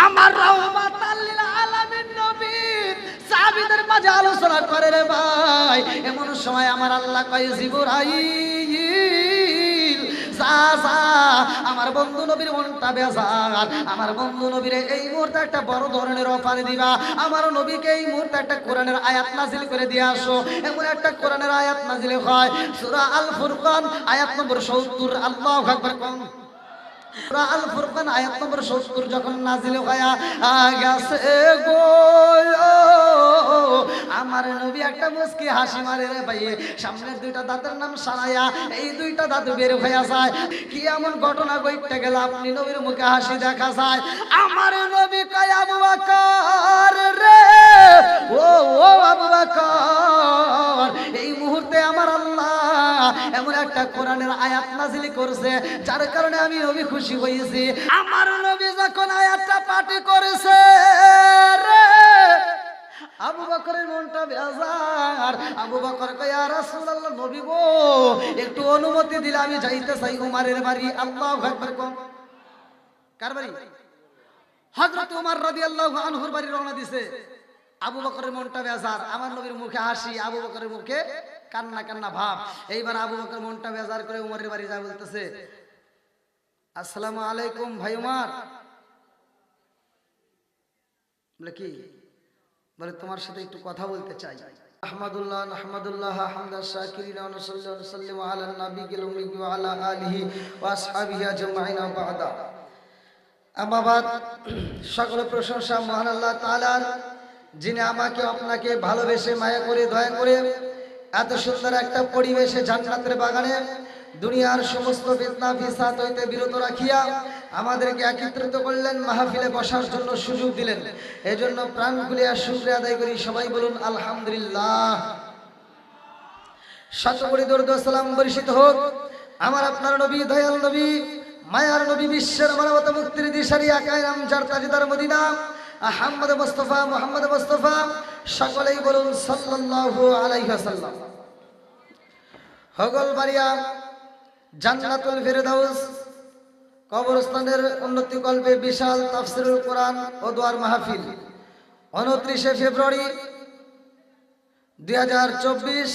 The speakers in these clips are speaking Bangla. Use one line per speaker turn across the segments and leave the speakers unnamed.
আমার রাহমাতাল লিল আলামিন নবী সাহাবীদের মাঝে আলোচনা করে রে ভাই, এমন সময় আমার আল্লাহ কয় জিবরাইল যা যা আমার বন্ধু নবীর মনটা বেজার, আমার বন্ধু নবীর এই মুহূর্তে একটা বড় ধরনের অফার দিবা, আমার নবীকে এই মুহূর্তে একটা কোরআনের আয়াত নাজিল করে দিয়ে আসো। এমন একটা কোরআনের আয়াত নাজিল হয় সূরা আল ফুরকান আয়াত নম্বর ৭০। আল্লাহু আকবার। সূরা আল ফুরকান আয়াত নম্বর ৭০ যখন নাজিল হয়া গেছে গো, আমার নবী একটা মুস্কি হাসি মারে রে ভাই, সামনের দুইটা দাঁতের নাম সারায়া এই দুইটা দাঁত বের হয়ে যায়। কি এমন ঘটনা ঘটতে গেল আপনি নবীর মুখে হাসি দেখা যায়? আমার নবী কয় আবু বকর রে, ও ও আবু বকর, এই মুহূর্তে আমার আল্লাহ এমন একটা কোরআনের আয়াত নাজিল করছে যার কারণে আমি নবী খুশি হয়েছি। আমার নবী যখন আয়াতটা পাঠ করেছে রে, আবু বকরের মনটা বেজার। আবু বকর কয় ইয়া রাসূলুল্লাহ, নবী গো একটু অনুমতি দিলে আমি যাইতে চাই উমারের বাড়ি। আল্লাহু আকবার। কোন কার বাড়ি? হযরত উমর রাদিয়াল্লাহু আনহুর বাড়ি রওনা দিছে। আবু বকরের মনটা বেজার, আমার নবীর মুখে হাসি, আবু বকরের মুখে কান্না কান্না ভাব। এইবার আবু বকর মনটা বেজার করে উমরের বাড়ি যায়, বলতেছে আসসালামু আলাইকুম ভাই উমর। বলে কি? বলে তোমার সাথে একটু কথা বলতে চাই। আহমাদুল্লাহ নাহমাদুল্লাহ হামদাশ শাকিরিন ওয়া নুসাল্লি ওয়া নুসাল্লিমু আলা নবিয়িল উম্মি ওয়া আলা আলিহি ওয়া আসহাবিহি আজমাইন ওয়া বা'দা। আম্মা বাদ, সকল প্রশংসা মহান আল্লাহ তাআলার, যিনি আমাকে আপনাকে ভালোবেসে মায়া করে দয়া করে এত সুন্দর একটা পরিবেশে জান্নাতের বাগানে দুনিয়ার সমস্ত ফিতনা ফিসাদ হইতে বিরত রাখিয়া আমাদেরকে একত্রিত করলেন, মাহফিলে বসার জন্য সুযোগ দিলেন। এজন্য প্রাণ খুলিয়া শুকরিয়া আদায় করি। সবাই বলুন আলহামদুলিল্লাহ। শত কোটি দরুদ ও সালাম বর্ষিত হোক আমার আপনার নবী, দয়াল নবী, মায়ার নবী, বিশ্বের মানবতা মুক্তির দিশারি আকায়ে নামজার তাজদার মদিনা আহমদ মুস্তাফা মুহাম্মদ মুস্তাফা, সকলেই বলুন সাল্লাল্লাহু আলাইহি ওয়াসাল্লাম। হগলবাড়িয়া জান্নাতুল ফেরদাউস কবরস্থানের উন্নতি কল্পে বিশাল তাফসীরুল কোরআন ও দোয়ার মাহফিল 29শে ফেব্রুয়ারি 2024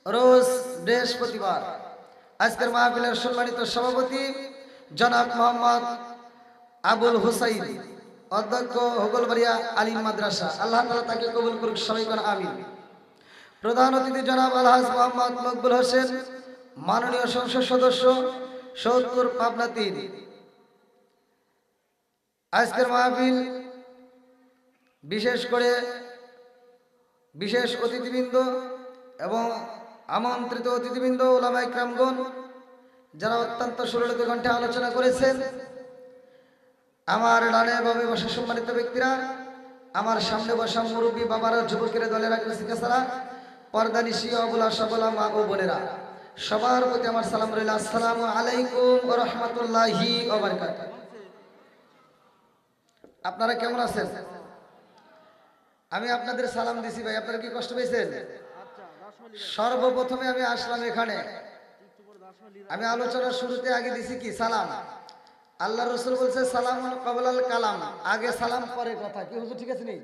রোজ বৃহস্পতিবার। আজকের মাহফিলের সম্মানিত সভাপতি জনাব মোহাম্মদ আবুল হুসাইন, অধ্যক্ষ হগলবাড়িয়া আলিম মাদ্রাসা, আল্লাহ তাআলা তাকে কবুল করুক, সবাই বলেন আমিন। প্রধান অতিথি জনাব আলহাজ মোহাম্মদ মকবুল হোসেন, মাননীয় সংসদ সদস্য ৭০ পাবনা ৩। আজকের মাহফিল বিশেষ করে বিশেষ অতিথিবৃন্দ এবং আমন্ত্রিত অতিথিবৃন্দ, ওলামা ইকরামগণ যারা অত্যন্ত সুললিত কণ্ঠে আলোচনা করেছেন, আমার ডানে বামে বসা সম্মানিত ব্যক্তিরা, আমার সামনে বসা মুরব্বী বাবারা, যুবকেরা, দলেরা, কৃষিকাছাড়া, পর্দানিশি, অবলা সবলা মা ও বোনেরা, সবার প্রতি আমার সালাম রইল। আসসালামু আলাইকুম ওয়া রাহমাতুল্লাহি ওয়া বারাকাতুহু। আপনারা কেমন আছেন? আমি আপনাদের সালাম দিছি ভাই, আপনারা কি কষ্ট পেয়েছেন? সর্বপ্রথমে আমি আসলাম এখানে, আমি আলোচনার শুরুতে আগে দিছি কি সালাম। আল্লাহ রাসূল বলছে সালামুন ক্বাবলাল কালাম, আগে সালাম পরে কথা। কি হুজুর ঠিক আছে নি?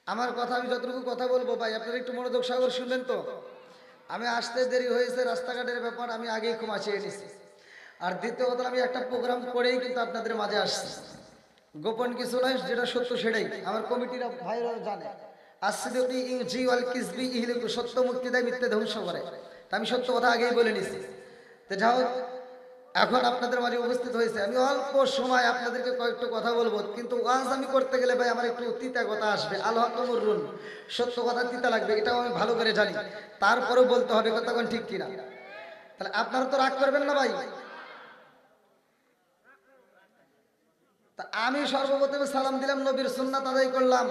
আমার কথা আমি যতটুকু কথা বলবো ভাই আপনারা একটু মনোযোগ সহকারে শুনবেন তো। আমি আসতে দেরি হয়েছে, রাস্তাঘাটের ব্যাপার, আমি আগেই ক্ষমা চেয়ে নিছি। আর দ্বিতীয় কথা, আমি একটা প্রোগ্রাম করেই কিন্তু আপনাদের মাঝে আসছি, গোপন কিছু নয়, যেটা সত্য সেটাই। আমার কমিটিরা ভাইরা জানে, আসিদুকি ইউজি ওয়াল কিসবি ইহলিকু, সত্য মুক্তি দেয়, মিথ্যে ধ্বংস করে। তা আমি সত্য কথা আগেই বলে নিছি। তো যাই হোক, এখন আপনাদের মাঝে উপস্থিত হয়েছে, আমি অল্প সময় আপনাদেরকে কয়েকটা কথা বলবো, কিন্তু ওয়াজ আমি করতে গেলে ভাই আমার একটু তিতা কথা আসবে। আল্লাহ কমরুন, সত্য কথা তিতা লাগবে, এটাও আমি ভালো করে জানি, তারপরেও বলতে হবে, কথা কোন ঠিক কিনা। তাহলে আপনারা তো রাগ করবেন না ভাই। তা আমি সর্বপ্রথমে সালাম দিলাম, নবীর সুন্নাত আদায় করলাম।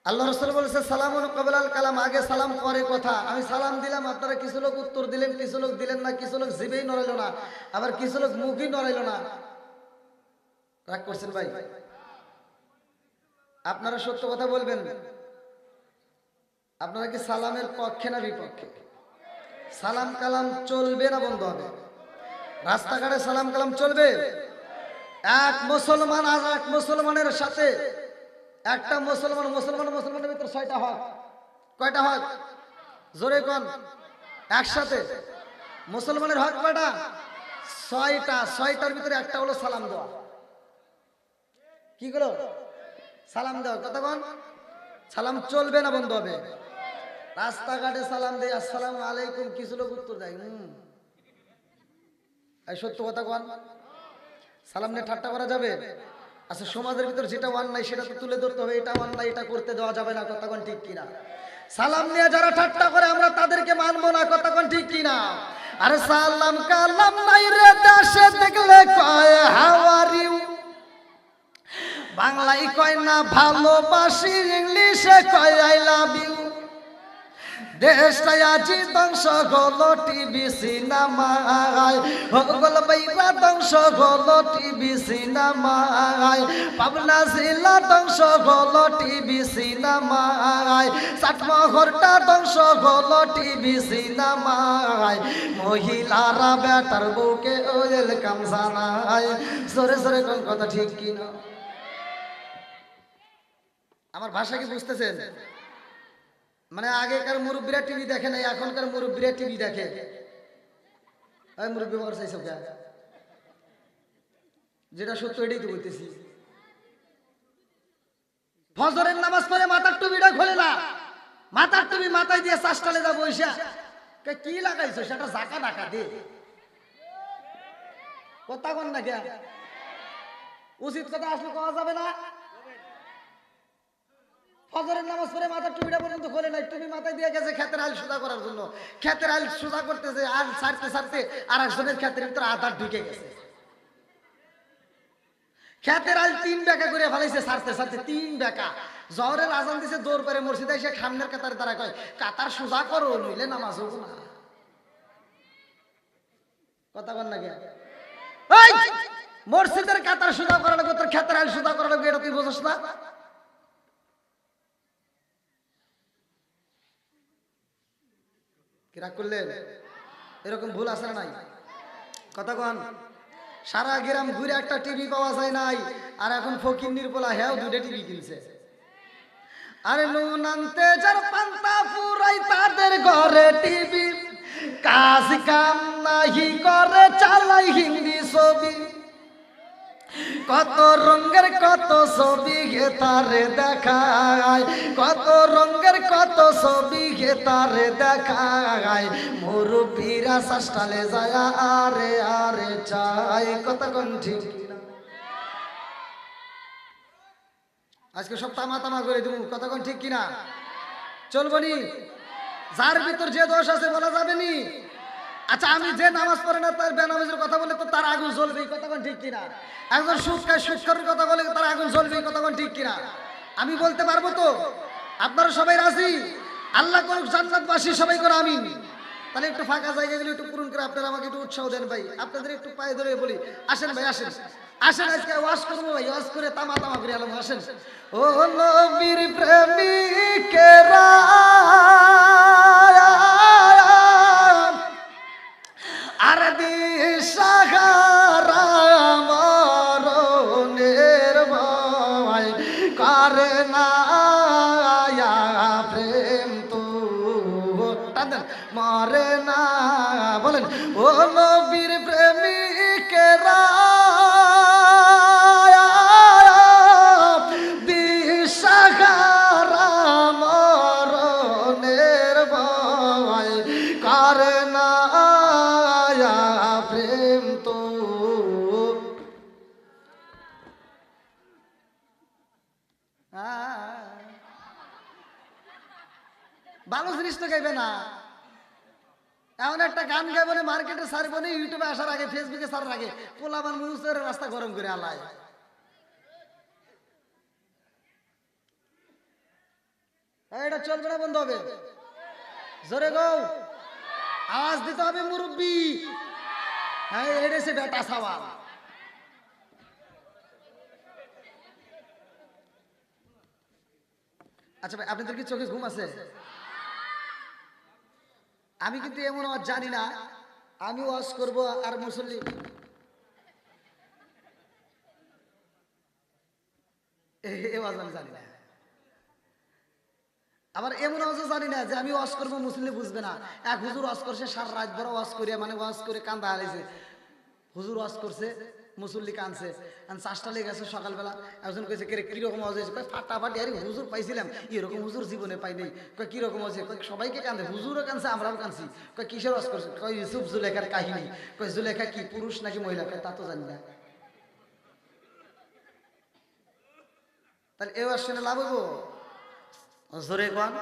আল্লাহ রাসূল বলেছে সালামুন ক্বাবলাল কালাম, আগে সালাম পরে কথা। আমি সালাম দিলাম, আপনারা কিছু লোক উত্তর দিলেন, কিছু লোক দিলেন না, কিছু লোক জিভেই নড়াইল না, আবার কিছু লোক মুখই নড়াইল না। রাগ করছেন ভাই? আপনারা সত্য কথা বলবেন। আপনারা কি সালামের পক্ষে না বিপক্ষে? সালাম কালাম চলবে না বন্ধ হবে? রাস্তাঘাটে সালাম কালাম চলবে? এক মুসলমান আর এক মুসলমানের সাথে একটা মুসলমানের ভিতর 6টা হক। কয়টা হক? জোরে কোন। একসাথে মুসলমানের হক কয়টা? 6টা। 6টার ভিতরে একটা হলো সালাম দেওয়া। কি করো? সালাম দেওয়া। কথা কোন? সালাম চলবে না বন্ধ হবে? রাস্তাঘাটে সালাম দেয় আসসালামু আলাইকুম, কিছু লোক উত্তর দেয় এই সত্য কথা কোন? সালাম নিয়ে ঠাট্টা করা যাবে? আচ্ছা, সমাজের ভিতর যেটা অন্যায় সেটা তো তুলে ধরতে হবে, এটা অন্যায়, এটা করতে দেওয়া যাবে না। কথা কোন ঠিক কিনা? সালাম নিয়ে যারা ঠাট্টা করে আমরা তাদেরকে মানবো না। কথা কোন ঠিক কিনা? আরে সালাম কালাম নাই রে দেশে দেখলে কয় হাউ আর ইউ, বাংলায় কয় না ভালোবাসি, ইংলিশে কয় আই লাভ ইউ। দেশটাই আজি ধ্বংস হলো টিভি সিনেমায়, হল বাইরা ধ্বংস হলো টিভি সিনেমায়, পাবনা জেলা ধ্বংস হলো টিভি সিনেমায়, চাটমোহরটা ধ্বংস হলো টিভি সিনেমায়, মহিলারা বেটার বউকে ওয়েলকাম জানায়। জোরে জোরে কোন কথা ঠিক কিনা? আমার ভাষা কি বুঝতেছেন? মানে আগেকার মুরব্বীরা টিভি দেখে না, এখনকার মুরব্বীরা টিভি দেখে। ওই মুরব্বী বড় চাইছো কে? যেটা সত্য এটাই তো বলতেছি। ফজরের নামাজ পড়ে মাথার টুপিটা খোলে না, মাথার টুপি মাথায় দিয়ে চাষটালে যাবো বৈশা কি লাগাইছো সেটা জাকা ডাকা দে। কথা কন না কে? উচিত কথা আসলে কওয়া যাবে না। ফজরের নামাজ পড়ে মাথার টুপিটা পর্যন্ত খোলে নাই, টুপি মাথায় দিয়ে গেছে ক্ষেতের আল সোজা করার জন্য। ক্ষেতের আল সোজা করতেছে, আল ছাড়তে ছাড়তে আর একজনের ক্ষেতের ভিতরে আধার ঢুকে গেছে। ক্ষেতের আল 3 বেকা করে ফেলাইছে, ছাড়তে ছাড়তে 3 বেকা। জহরের আজান দিছে, দৌড় করে মসজিদে এসে সামনের কাতারে তারা কয় কাতার সোজা করো, নইলে নামাজ হবো না। কথা বল না কে? মসজিদের কাতার সোজা করা লাগবে, তোর ক্ষেতের আল সোজা করা লাগবে, এটা তুই বোঝস না? কিরা করলেন? এরকম ভুল আছে না নাই? কথা কন। সারা গ্রাম ঘুরে একটা টিভি পাওয়া যায় নাই, আর এখন ফকির নির্বলা হ্যাঁ 2টা টিভি কিনছে। আরে নুন আনতে যার পান্তা ফুরাই তাদের ঘরে টিভি, কাজ কাম নাহি করে চালাই হিন্দি ছবি, কত রঙের কত ছবি তারে দেখায়, কত রঙের কত ছবি তারে দেখায়, মুরব্বীরা শাসটালে যায় আরে আরে চাই। কথা কোন ঠিক? আজকে সব তামা তামা করে দেবো। কথা কোন ঠিক কিনা? চলবো নি? যার ভিতর যে দোষ আছে বলা যাবে নি? আচ্ছা, আমি যে নামাজ পড়ে না তার বেনামাজের কথা বলে তো তার আগুন জ্বলবে। কথা কোন ঠিক কিনা? একজন সুদ খায় সুদখোরের কথা বলে তার আগুন জ্বলবে। কথা কোন ঠিক কিনা? আমি বলতে পারবো তো? আপনারা সবাই রাজি? আল্লাহ করুক জান্নাতবাসী সবাই করে আমিন। তাহলে একটু ফাঁকা জায়গাগুলো একটু পূরণ করে আপনারা আমাকে একটু উৎসাহ দেন ভাই। আপনাদের একটু পায়ে ধরে বলি, আসেন ভাই আসেন, আসেন আজকে ওয়াজ করবো ভাই, ওয়াজ করে তামা তামা করে আলম। আসেন। ও নবীর প্রেমিকেরা আর দিশাহারা মরণের ভয় করে না প্রেম তো মরে না। বলেন ও নবীর প্রেমিকেরা দিশাহারা মরণের ভয় করে না প্রেম তো। ভালো জিনিস তো গাইবে না, এমন একটা গান গাইব না মার্কেটে সারব না, ইউটিউবে আসার আগে ফেসবুকে সারার আগে পোলাবান মুসের রাস্তা গরম করে আলায়। এটা চলবে না, বন্ধ হবে। জোরে গো আওয়াজ দিতে হবে মুরব্বী। হ্যাঁ, এটা সে বেটা সওয়াল। আচ্ছা ভাই, আপনাদের কি চোখে ঘুম আছে? আমি কিন্তু এমন ওয়াজ জানি না, আমি ওয়াজ করবো আর মুসল্লি এ ওয়াজ আমি জানি না। আবার এমন ওয়াজও জানি না যে আমি ওয়াজ করবো মুসলিম বুঝবে না। এক হুজুর ওয়াজ করছে, সারা রাত ভরা ওয়াজ করে, মানে ওয়াজ করে কান্দা হারাইছে। হুজুর ওয়াজ করছে, মুসল্লি কানছে, চাষটা লেগে গেছে সকালবেলা। একজন কইছে কিরকম ওয়াজ হয়েছে? ফাটাফাটি, আরে হুজুর পাইছিলাম, এরকম হুজুর জীবনে পাইনি। কিরকম হয়েছে? সবাইকে কান্দে, হুজুরও কানছে, আমরাও কানছি। কিসের ওয়াজ করছে? ইউসুফ জুলেখার কাহিনী। জুলেখা কি পুরুষ নাকি মহিলা? তা তো জানি না। তাহলে এ ওয়াজ শুনে লাভ হবো? জোরে কোন?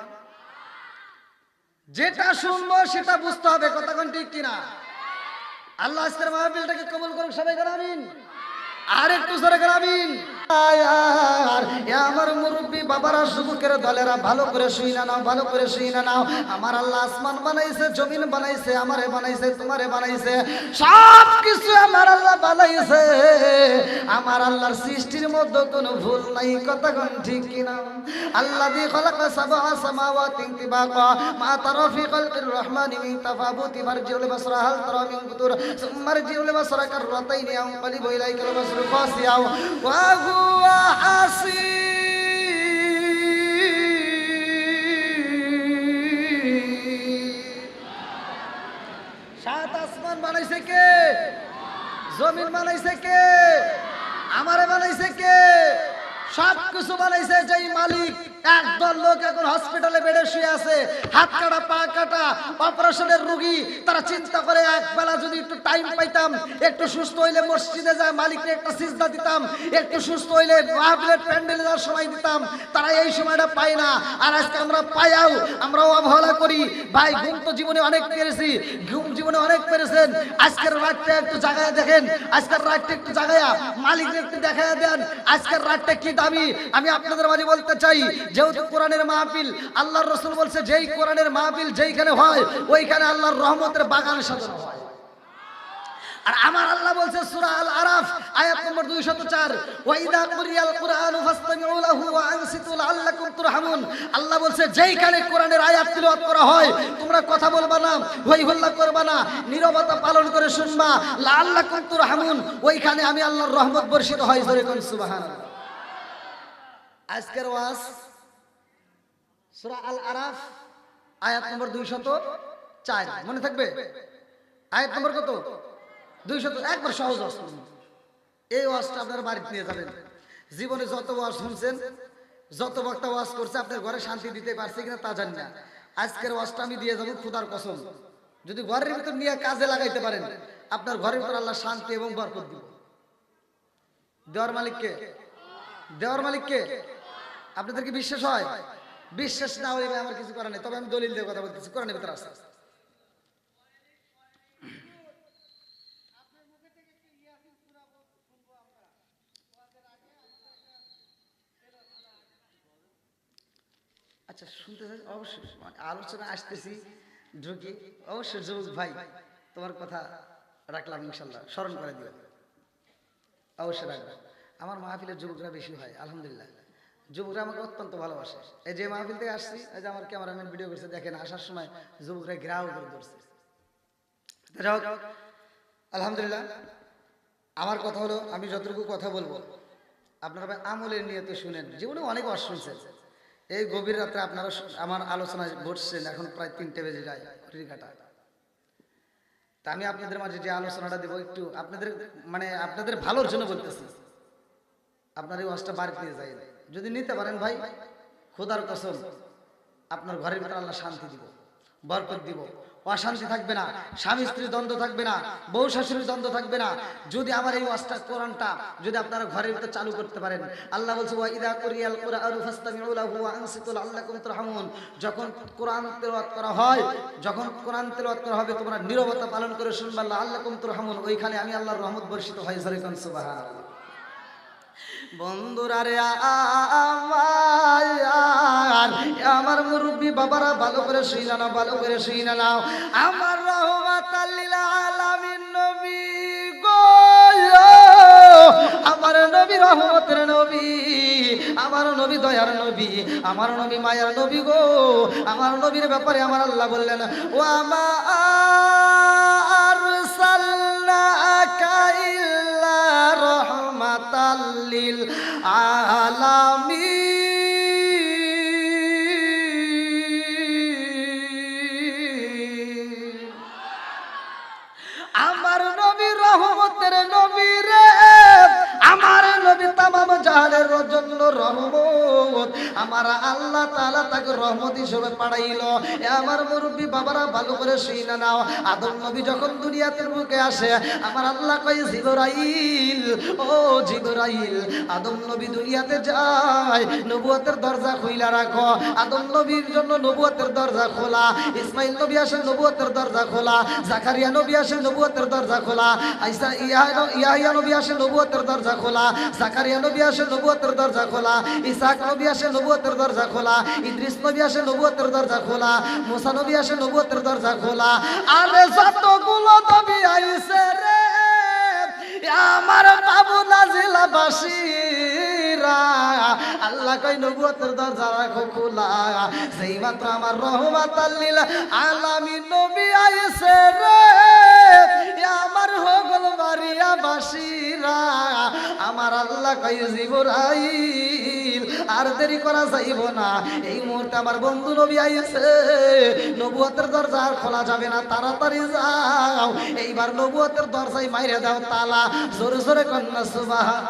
যেটা শুনবো সেটা বুঝতে হবে, কথা কোন ঠিক কিনা? আল্লাহ আজকের মাহফিলটাকে কবুল করুন, সবাই করে আমিন। আর একটু জোরে করে আমিন। আমার মুরব্বী বাবারা, যুবকের দলেরা, ভালো করে শুই না নাও, ভালো করে শুই না নাও। আমার আল্লাহ আসমান বানাইছে, জমিন বানাইছে, আমারে বানাইছে, তোমারে বানাইছে, সব কিছু আমার আল্লাহ বানাইছে। আমার আল্লাহর সৃষ্টির মধ্যে কোনো ভুল নাই, কথা কোন ঠিক কিনা? আল্লাযী খালাকা সাবআ সামাওয়াতিন তিবাকা মা তারা ফি খালকির রহমানি মিন তাফাবুতি মারজিউল বাসরা হাল তারা মিন ফুতুর সুম্মা মারজিউল বাসরা কাররাতাইনি আনকালিবু ইলাইকাল বাসরু খাসিয়া ওয়া হুয়া সাত আসমান বানাইছে কে? জমিন বানাইছে কে? আমারে বানাইছে কে? সব কিছু বানাইছে যেই মালিক। একদল লোক এখন হসপিটালে বেডে শুয়ে আছে, হাত কাটা, পা কাটা, অপারেশনের রোগী। তারা চিন্তা করে একবেলা যদি একটু টাইম পাইতাম, একটু সুস্থ হইলে মসজিদে যায় মালিককে একটা সিজদা দিতাম, একটু সুস্থ হইলে মাহফিলের প্যান্ডেলে যাওয়ার সময় দিতাম। তারা এই সময়টা পায় না। আর আজকে আমরা পাইয়াও আমরাও অবহেলা করি। ভাই, ঘুম তো জীবনে অনেক পেরেছি, ঘুম জীবনে অনেক পেরেছেন। আজকের রাতটা একটু জাগায় দেখেন, আজকের রাতটা একটু জাগায়া মালিককে একটু দেখায় দেন আজকের রাতটা কি দামি। আমি আপনাদের মাঝে বলতে চাই, যেহেতু কোরআনের মাহফিল, আল্লাহর রাসূল বলছে যেই কোরআনের মাহফিল যেইখানে হয় ওইখানে আল্লাহর রহমতের বাগান সাজানো হয়। আর আমার আল্লাহ বলছে সূরা আল আরাফ আয়াত নম্বর 204, ওয়া ইযা কুরিয়াল কুরআনু ফাসতামিউ লাহু ওয়া আনসিতু লাআল্লাকুম তুরহামুন। আল্লাহ বলছে যেইখানে কোরআনের আয়াত তিলাওয়াত করা হয় তোমরা কথা বলবা না, হই হল্লা করবা না, নীরবতা পালন করে শুনবা, লাআল্লাকুম তুরহামুন, ওইখানে আমি আল্লাহর রহমত বর্ষিত হয়। জোরে কোন সুবহানাল্লাহ। আজকের ওয়াজ সূরা আল আরাফ আয়াত নম্বর 204, মনে থাকবে? আয়াত নম্বর কত? 200। একবার সহজ ওয়াজ। এই ওয়াজটা আপনারা বাড়িতে নিয়ে যাবেন। জীবনে যত ওয়াজ শুনছেন, যত বক্তা ওয়াজ করছে, আপনার ঘরে শান্তি দিতে পারছে কিনা তা জানি না। আজকের ওয়াজটা আমি দিয়ে যাবো খোদার কসম, যদি ঘরের ভিতর নিয়ে কাজে লাগাইতে পারেন আপনার ঘরের ভিতর আল্লাহ শান্তি এবং বরকত দিব। দেওয়ার মালিককে, দেওয়ার মালিককে। আপনাদের কি বিশ্বাস হয়? বিশ্বাস না হলে আমার কিছু করার নেই, তবে আমি দলিল দিয়ে কথা বলতেছি, কোরআনের ভিতরে আছে। আচ্ছা, শুনতে চাই অবশ্যই, আলোচনা আসতেছি ঢুকি অবশ্যই। যুবক ভাই, তোমার কথা রাখলাম, ইনশাল্লাহ স্মরণ করে দিও, অবশ্যই রাখবো। আমার মাহফিলের যুবকরা বেশি হয়, আলহামদুলিল্লাহ। যুবকরা আমাকে অত্যন্ত ভালোবাসে। এই যে মাহফিল থেকে আসছি, এই যে আমার ক্যামেরাম্যান ভিডিও করছে, দেখেন আসার সময় যুবকরা ঘেরাও করে ধরছে। আলহামদুলিল্লাহ। আমার কথা হলো, আমি যতটুকু কথা বলবো আপনারা আমলের নিয়তে শুনেন। জীবনে অনেক ওয়াজ শুনছেন, এই গভীর রাত্রে আপনারা আমার আলোচনায় বসছেন, এখন প্রায় 3টে বেজে যায় ঘড়িকাটা। তা আমি আপনাদের মাঝে যে আলোচনাটা দেবো একটু আপনাদের মানে আপনাদের ভালোর জন্য বলতেছি। আপনার এই ওয়াজটা বাড়িতে নিয়ে যায়, যদি নিতে পারেন ভাই, খোদার কসম আপনার ঘরের ভিতরে আল্লাহ শান্তি দিব, বরকত দিব, অশান্তি থাকবে না, স্বামী স্ত্রীর দ্বন্দ্ব থাকবে না, বউ শাশুড়ির দ্বন্দ্ব থাকবে না। যদি আমার এই ওয়াজটা কোরআনটা যদি আপনারা ঘরের ভিতরে চালু করতে পারেন। আল্লাহ বলছে ওয়া ইযা কুরিয়াল কুরআনু ফাসতামিউ লাহু ওয়া আনসিতু লাআল্লাকুম তুরহামুন। যখন কোরআন তেলাওয়াত করা হয়, যখন কোরআন তেলাওয়াত করা হবে তোমরা নীরবতা পালন করে শুনবা, লাআল্লাকুম তুরহামুন, ওইখানে আমি আল্লাহর রহমত বর্ষিত হয়। সুবহানাল্লাহ। বন্ধুরা রে আমার মুরব্বী বাবারা, ভালো করে শুই না নাও, ভালো করে শুই না নাও। আমার রাহমাতাল লিল আলামিন নবী গো, আমার নবী রহমতের নবী, আমার নবী দয়ার নবী, আমার নবী মায়ার নবী গো। আমার নবীর ব্যাপারে আমার আল্লাহ বললেন ওয়া মা আরসালনাকা ইল্লা রাহমা রহমাতাল লিল আলামিন। আমার নবী রহমতের নবী রে, আমার নবী তামাম জাহানের জন্য রহমত। আমার আল্লাহ তাআলা তাকে রহমত হিসেবে পাঠাইলো। এ আমার মুরব্বী বাবারা ভালো করে শুনে নাও। আদম নবী যখন দুনিয়াতে বুকে আসে, আমার আল্লাহ কয় জিবরাইল, ও জিবরাইল, আদম নবী দুনিয়াতে যায়, নবুয়তের দরজা খুইলা রাখো। আদম নবীর জন্য নবুয়তের দরজা খোলা। ইসমাইল নবী আসে, নবুয়তের দরজা খোলা। জাকারিয়া নবী আসে, নবুয়তের দরজা খোলা। ইয়াহইয়া নবী আসে, নবুয়তের দরজা খোলা। জাকারিয়া নবী আসে, নবুয়তের দরজা খোলা। ইসহাক নবী আসে, নবুয়তের দরজা খোলা। ইদ্রিস নবী আসে, নবুয়তের দরজা খোলা। মুসা নবী আসে, নবুয়তের দরজা খোলা। আরে যতগুলো নবী আইছে রে, আমার বাবু নাজিলা বাসীরা, আল্লাহ কই নবুয়তের দরজা রাখো খোলা। সেই মাত্র আমার রহমাতাল লিল আলামিন নবী আইছে রে, আমার হগল বাড়িয়া বাসীরা, আমার আল্লাহ কই জিবরাইল আর দেরি করা যাইব না। এই মুহূর্তে আমার বন্ধু নবী আইছে, নবুয়তের দরজা আর খোলা যাবে না, তাড়াতাড়ি যাও। এইবার নবুয়তের দরজায় মাইরে দাও তালা। জোরে জোরে কন্যা সুবহান।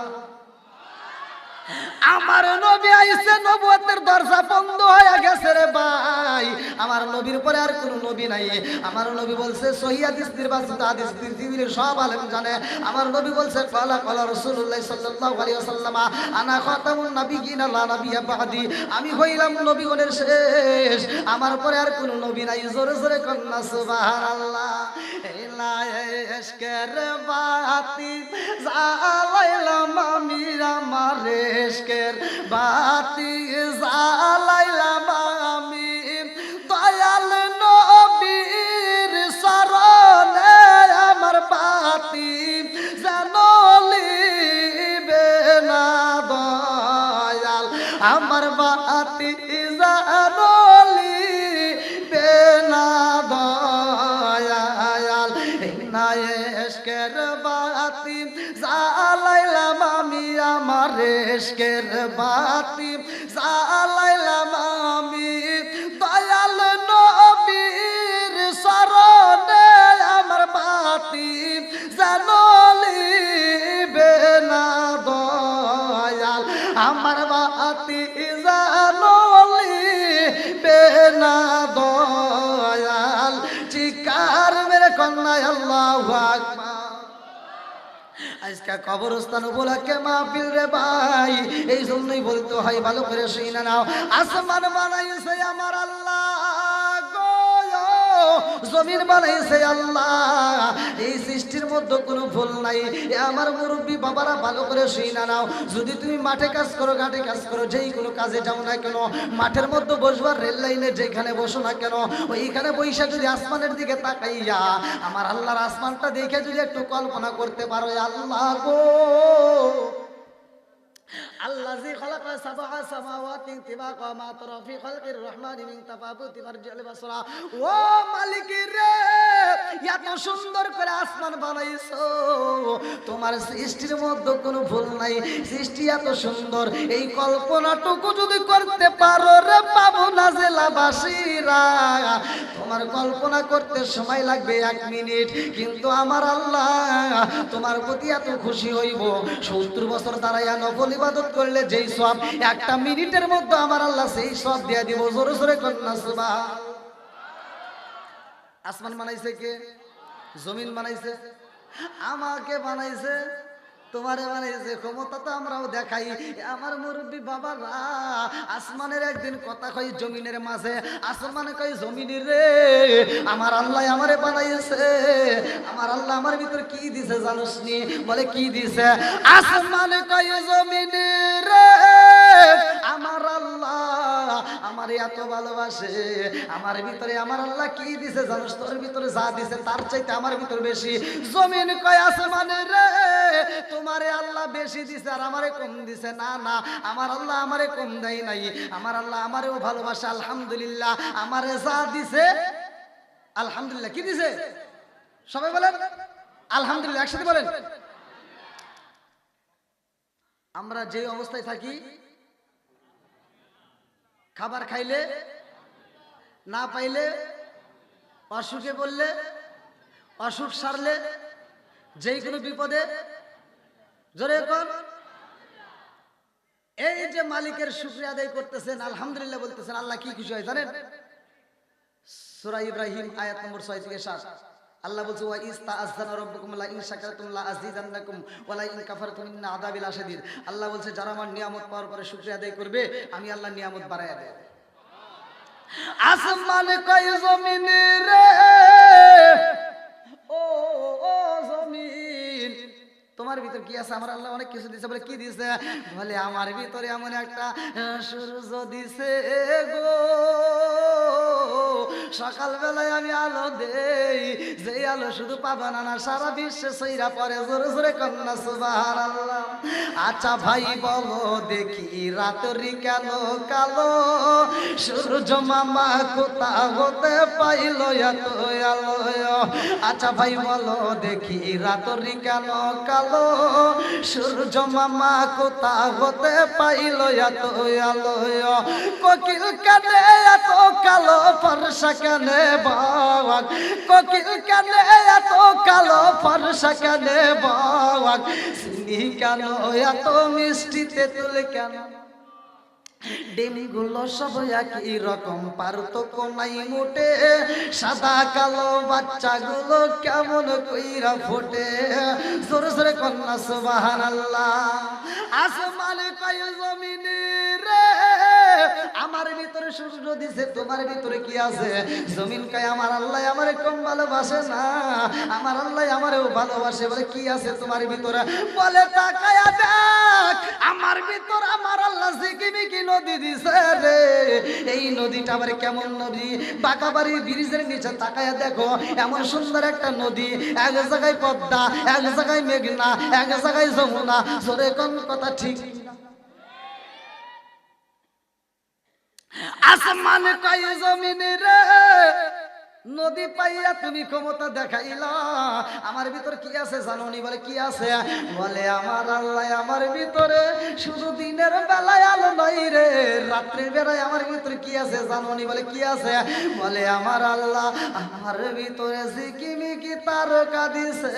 আমার নবী আইছে, নবুয়তের দরজা বন্ধ হয়ে গেছে রে ভাই। আমার নবীর পরে আর কোন নবী নাই। আমার নবী বলছে, সহিহ হাদিস নির্বাচিত হাদিস, পৃথিবীর সব আলেম জানে। আমার নবী বলছে, ক্বালা ক্বালা রাসূলুল্লাহ সাল্লাল্লাহু আলাইহি ওয়াসাল্লাম, আনা খাতামুন নাবিয়্যিন লা নাবিয়্যা বা'দি, আমি হইলাম নবীগণের শেষ, আমার পরে আর কোন নবী নাই। জোরে জোরে কন্যা সুবহানাল্লাহ। ইলা ইশকের বাতি জ্বালাইলাম আমি, আমার ইশকের বাতি জ্বালাইলাম আমি, দয়াল নবীর শরণে আমার বাতি জ্বলিবে না দয়াল, আমার বাতি জ্বলিবে না দয়াল। না ইশকের বাতি জ্বালাইলাম আমি, আমার ইশকের বাতি জ্বালাইলাম আমি, দয়াল নবীর শরণে আমার বাতি জ্বলিবে না দয়াল, আমার বাতি জ্বলিবে না দয়াল। চিৎকার মেরে কন্যা আল্লাহু আকবার। আজকে কবরস্থান উপলক্ষে মাহফিল রে ভাই, এই জন্যই বলতে হয়, ভালো করে শুনে নাও। আসমান বানাইছে আমার আল্লাহ গো, জমিন বানাইছে আল্লাহ, এই সৃষ্টির মধ্যে কোনো ভুল নাই। এ আমার মুরব্বী বাবারা ভালো করে শুনে নাও। যদি তুমি মাঠে কাজ করো, ঘাটে কাজ করো, যেই কোনো কাজে যাও না কেন, মাঠের মধ্যে বসবার, রেল লাইনে যেখানে বসো না কেন, ওইখানে বৈশা যদি আসমানের দিকে তাকাইয়া আমার আল্লাহর আসমানটা দেখে যদি একটু কল্পনা করতে পারো, আল্লাহ গো, الذي خلق سبع سماوات طباقا ما ترى في خلق الرحمن من تفاوت فارجع البصر ও মালিক রে, এত সুন্দর করে আসমান বানাইছো, তোমার সৃষ্টির মধ্যে কোনো ভুল নাই। সৃষ্টি এত সুন্দর, এই কল্পনাটুকু যদি করতে পারো রে পাবো না জেলাবাসীরা, তোমার কল্পনা করতে সময় লাগবে 1 মিনিট, কিন্তু আমার আল্লাহ তোমার প্রতি এত খুশি হইব, 70 বছর দাঁড়াইয়া নফল ইবাদত করলে যেই সওয়াব 1টা মিনিটের মধ্যে আমার আল্লাহ সেই সওয়াব দিয়ে দিব। জোরে জোরে কন্যা সুবহান। আসমান বানাইছে কে? জমিন বানাইছে, আমাকে বানাইছে, তোমারে বানাইছে। ক্ষমতা তো আমরাও দেখাই। আমার মুরব্বী বাবারা আসমানের একদিন কথা কই জমিনের মাঝে, আসমানে কই জমিনের রে, আমার আল্লাহ আমারে বানাইছে, আমার আল্লাহ আমার ভিতর কি দিছে জানোস নি? বলে কি দিছে? আসমানে কই জমিনের রে, আমার আল্লাহ আমার এত ভালোবাসে, আমার ভিতরে আমার আল্লাহ কি দিছে জানোস? তোর ভিতরে যা দিছে তার চাইতে আমার ভিতর বেশি। জমিন কয় আসমানে রে, তোমারে আল্লাহ বেশি দিছে আর আমারে কম দিছে। না না, আমার আল্লাহ আমারে কম দেয় নাই, আমার আল্লাহ আমারেও ভালোবাসে। আলহামদুলিল্লাহ, আমারে যা দিছে আলহামদুলিল্লাহ। কি দিছে? সবাই বলেন আলহামদুলিল্লাহ, একসাথে বলেন। আমরা যে অবস্থায় থাকি, খাবার খাইলে, না পাইলে, অসুখে বললে, অসুখ সারলে, যে কোনো বিপদে, জোরে কর। এই যে মালিকের শুকরিয়া আদায় করতেছেন, আলহামদুলিল্লাহ বলতেছেন, আল্লাহ কি খুশি হয় জানেন? সূরা ইব্রাহিম আয়াত নম্বর 6 থেকে 7 আল্লাহ বলছে, ওয়া ইস্তাআযানা রাব্বুকুম লা ইন শাকারতুম লা আযীদান্নাকুম ওয়া লা ইন কাফারতুম ইন্না আযাবি লাশাদীদ। আল্লাহ বলছে, যারা আমার নিয়ামত পাওয়ার পরে শুকরিয়া আদায় করবে, আমি আল্লাহ নিয়ামত বাড়ায়া দেব। আসমান কয় জমিন রে, ও ও জমিন, তোমার ভিতর কি আছে? আমার আল্লাহ অনেক কিছু দিছে। বলে কি দিছে? বলে আমার ভিতরে এমন একটা সূর্য দিছে গো, সকাল বেলায় আমি আলো দেই, যে আলো শুধু পাবা না, সারা বিশ্বে সইরা পড়ে। জোরে জোরে কন্যা সুবহানাল্লাহ। আচ্ছা ভাই বলো দেখি, রাত্রি কেন কালো? সূর্য মামা কোথা হতে পাইল এত আলো? আচ্ছা ভাই বলো দেখি, রাত্রি কেন কালো? সূর্য মামা কোথা হতে পাইল এত আলো? কোকিল কানে এত কালো, ফর্সা কানে বাগ, কোকিল কানে এত কালো, ফর্সা কানে বাগ, চিনি কেন এত মিষ্টি, তেঁতুল কেন? ডিমগুলো সব একই রকম, পার্থক্য নাই মোটে, সাদা কালো বাচ্চাগুলো কেমন কইরা ফোটে। জোরে জোরে কন্যা সুবহানাল্লাহ। আসমান কয় জমিন রে, আমার ভিতরে সূর্য দিছে, তোমার ভিতরে কি আছে? জমিন কয় আমার আল্লাহ আমারে কম ভালোবাসে না, আমার আল্লাহ আমারেও ভালোবাসে। বলে কি আছে তোমার ভিতরে? বলে তাকায়া দেখ, আমার ভিতর আমার আল্লাহ জিকিমিকি নদী দিছে রে। এই নদীটা আবার কেমন নদী? বাঁকাবাড়ি ব্রিজের নিচে তাকায়া দেখো, এমন সুন্দর একটা নদী, এক জায়গায় পদ্মা, এক জায়গায় মেঘনা, এক জায়গায় যমুনা। জোরে কোন কথা ঠিক? আসমান কয় জমিন রে, নদী পাইয়া তুমি ক্ষমতা দেখাইলা, আমার ভিতর কি আছে জানোনি? বলে কি আছে? বলে আমার আল্লাহ আমার ভিতরে শুধু দিনের বেলায় আলো নাই রে, রাত্রির বেলায় আমার ভিতরে কি আছে জানোনি? বলে কি আছে? বলে আমার আল্লাহ আমার ভিতরে ঝিকিমিকি তারকা দিছে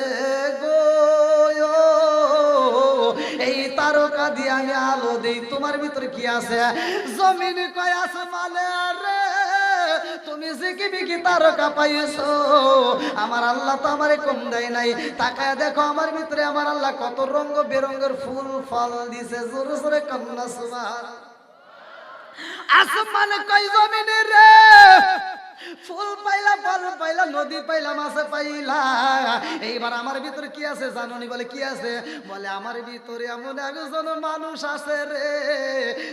গো, এই তারকা দিয়ে আমি আলো দেই। তোমার ভিতরে কি আছে? জমিন কয় আসমানে রে, তুমি ঝিকিমিকি তারকা পাইছো, আমার আল্লাহ তো আমারে কম দেয় নাই। তাকায় দেখো আমার ভিতরে আমার আল্লাহ কত রঙ বেরঙের ফুল ফল দিছে। জোরে জোরে কন্যা সুবহানাল্লাহ। আসমান কয় জমিন রে, ফুল পাইলা, ফল পাইলা, নদী পাইলা, মাছ পাইলা, এইবার আমার ভিতরে কি আছে জানোনি? বলে কি আছে? বলে আমার ভিতরে এমন একজন মানুষ আছে রে,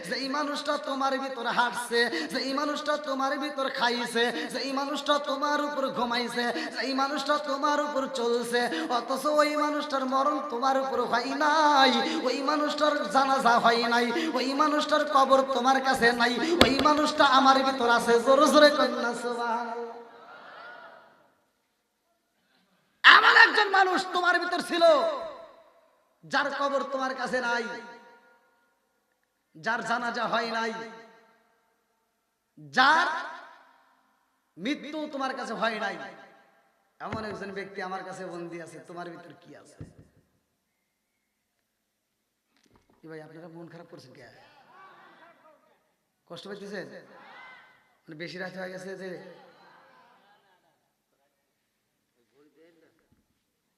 যেই মানুষটা তোমার ভিতরে হাঁটছে, যেই মানুষটা তোমার ভিতর খাইছে, যেই মানুষটা তোমার উপর ঘুমাইছে, যেই মানুষটা তোমার উপর চলছে, অথচ ওই মানুষটার মরণ তোমার উপর হয় নাই, ওই মানুষটার জানাজা হয় নাই, ওই মানুষটার কবর তোমার কাছে নাই, ওই মানুষটা আমার ভিতর আছে। জোরে জোরে কন্যা সুবহানাল্লাহ। এমন একজন মানুষ তোমার ভিতর ছিল, যার কবর তোমার কাছে নাই, যার জানাজা হয় নাই, যার মৃত্যু তোমার কাছে হয় নাই, এমন একজন ব্যক্তি আমার কাছে বন্দী আছে। তোমার ভিতর কি আছে? ভাই আপনারা মন খারাপ করছেন কে? কষ্ট পাইতেছেন? মানে বেশি রাত হয়ে গেছে যে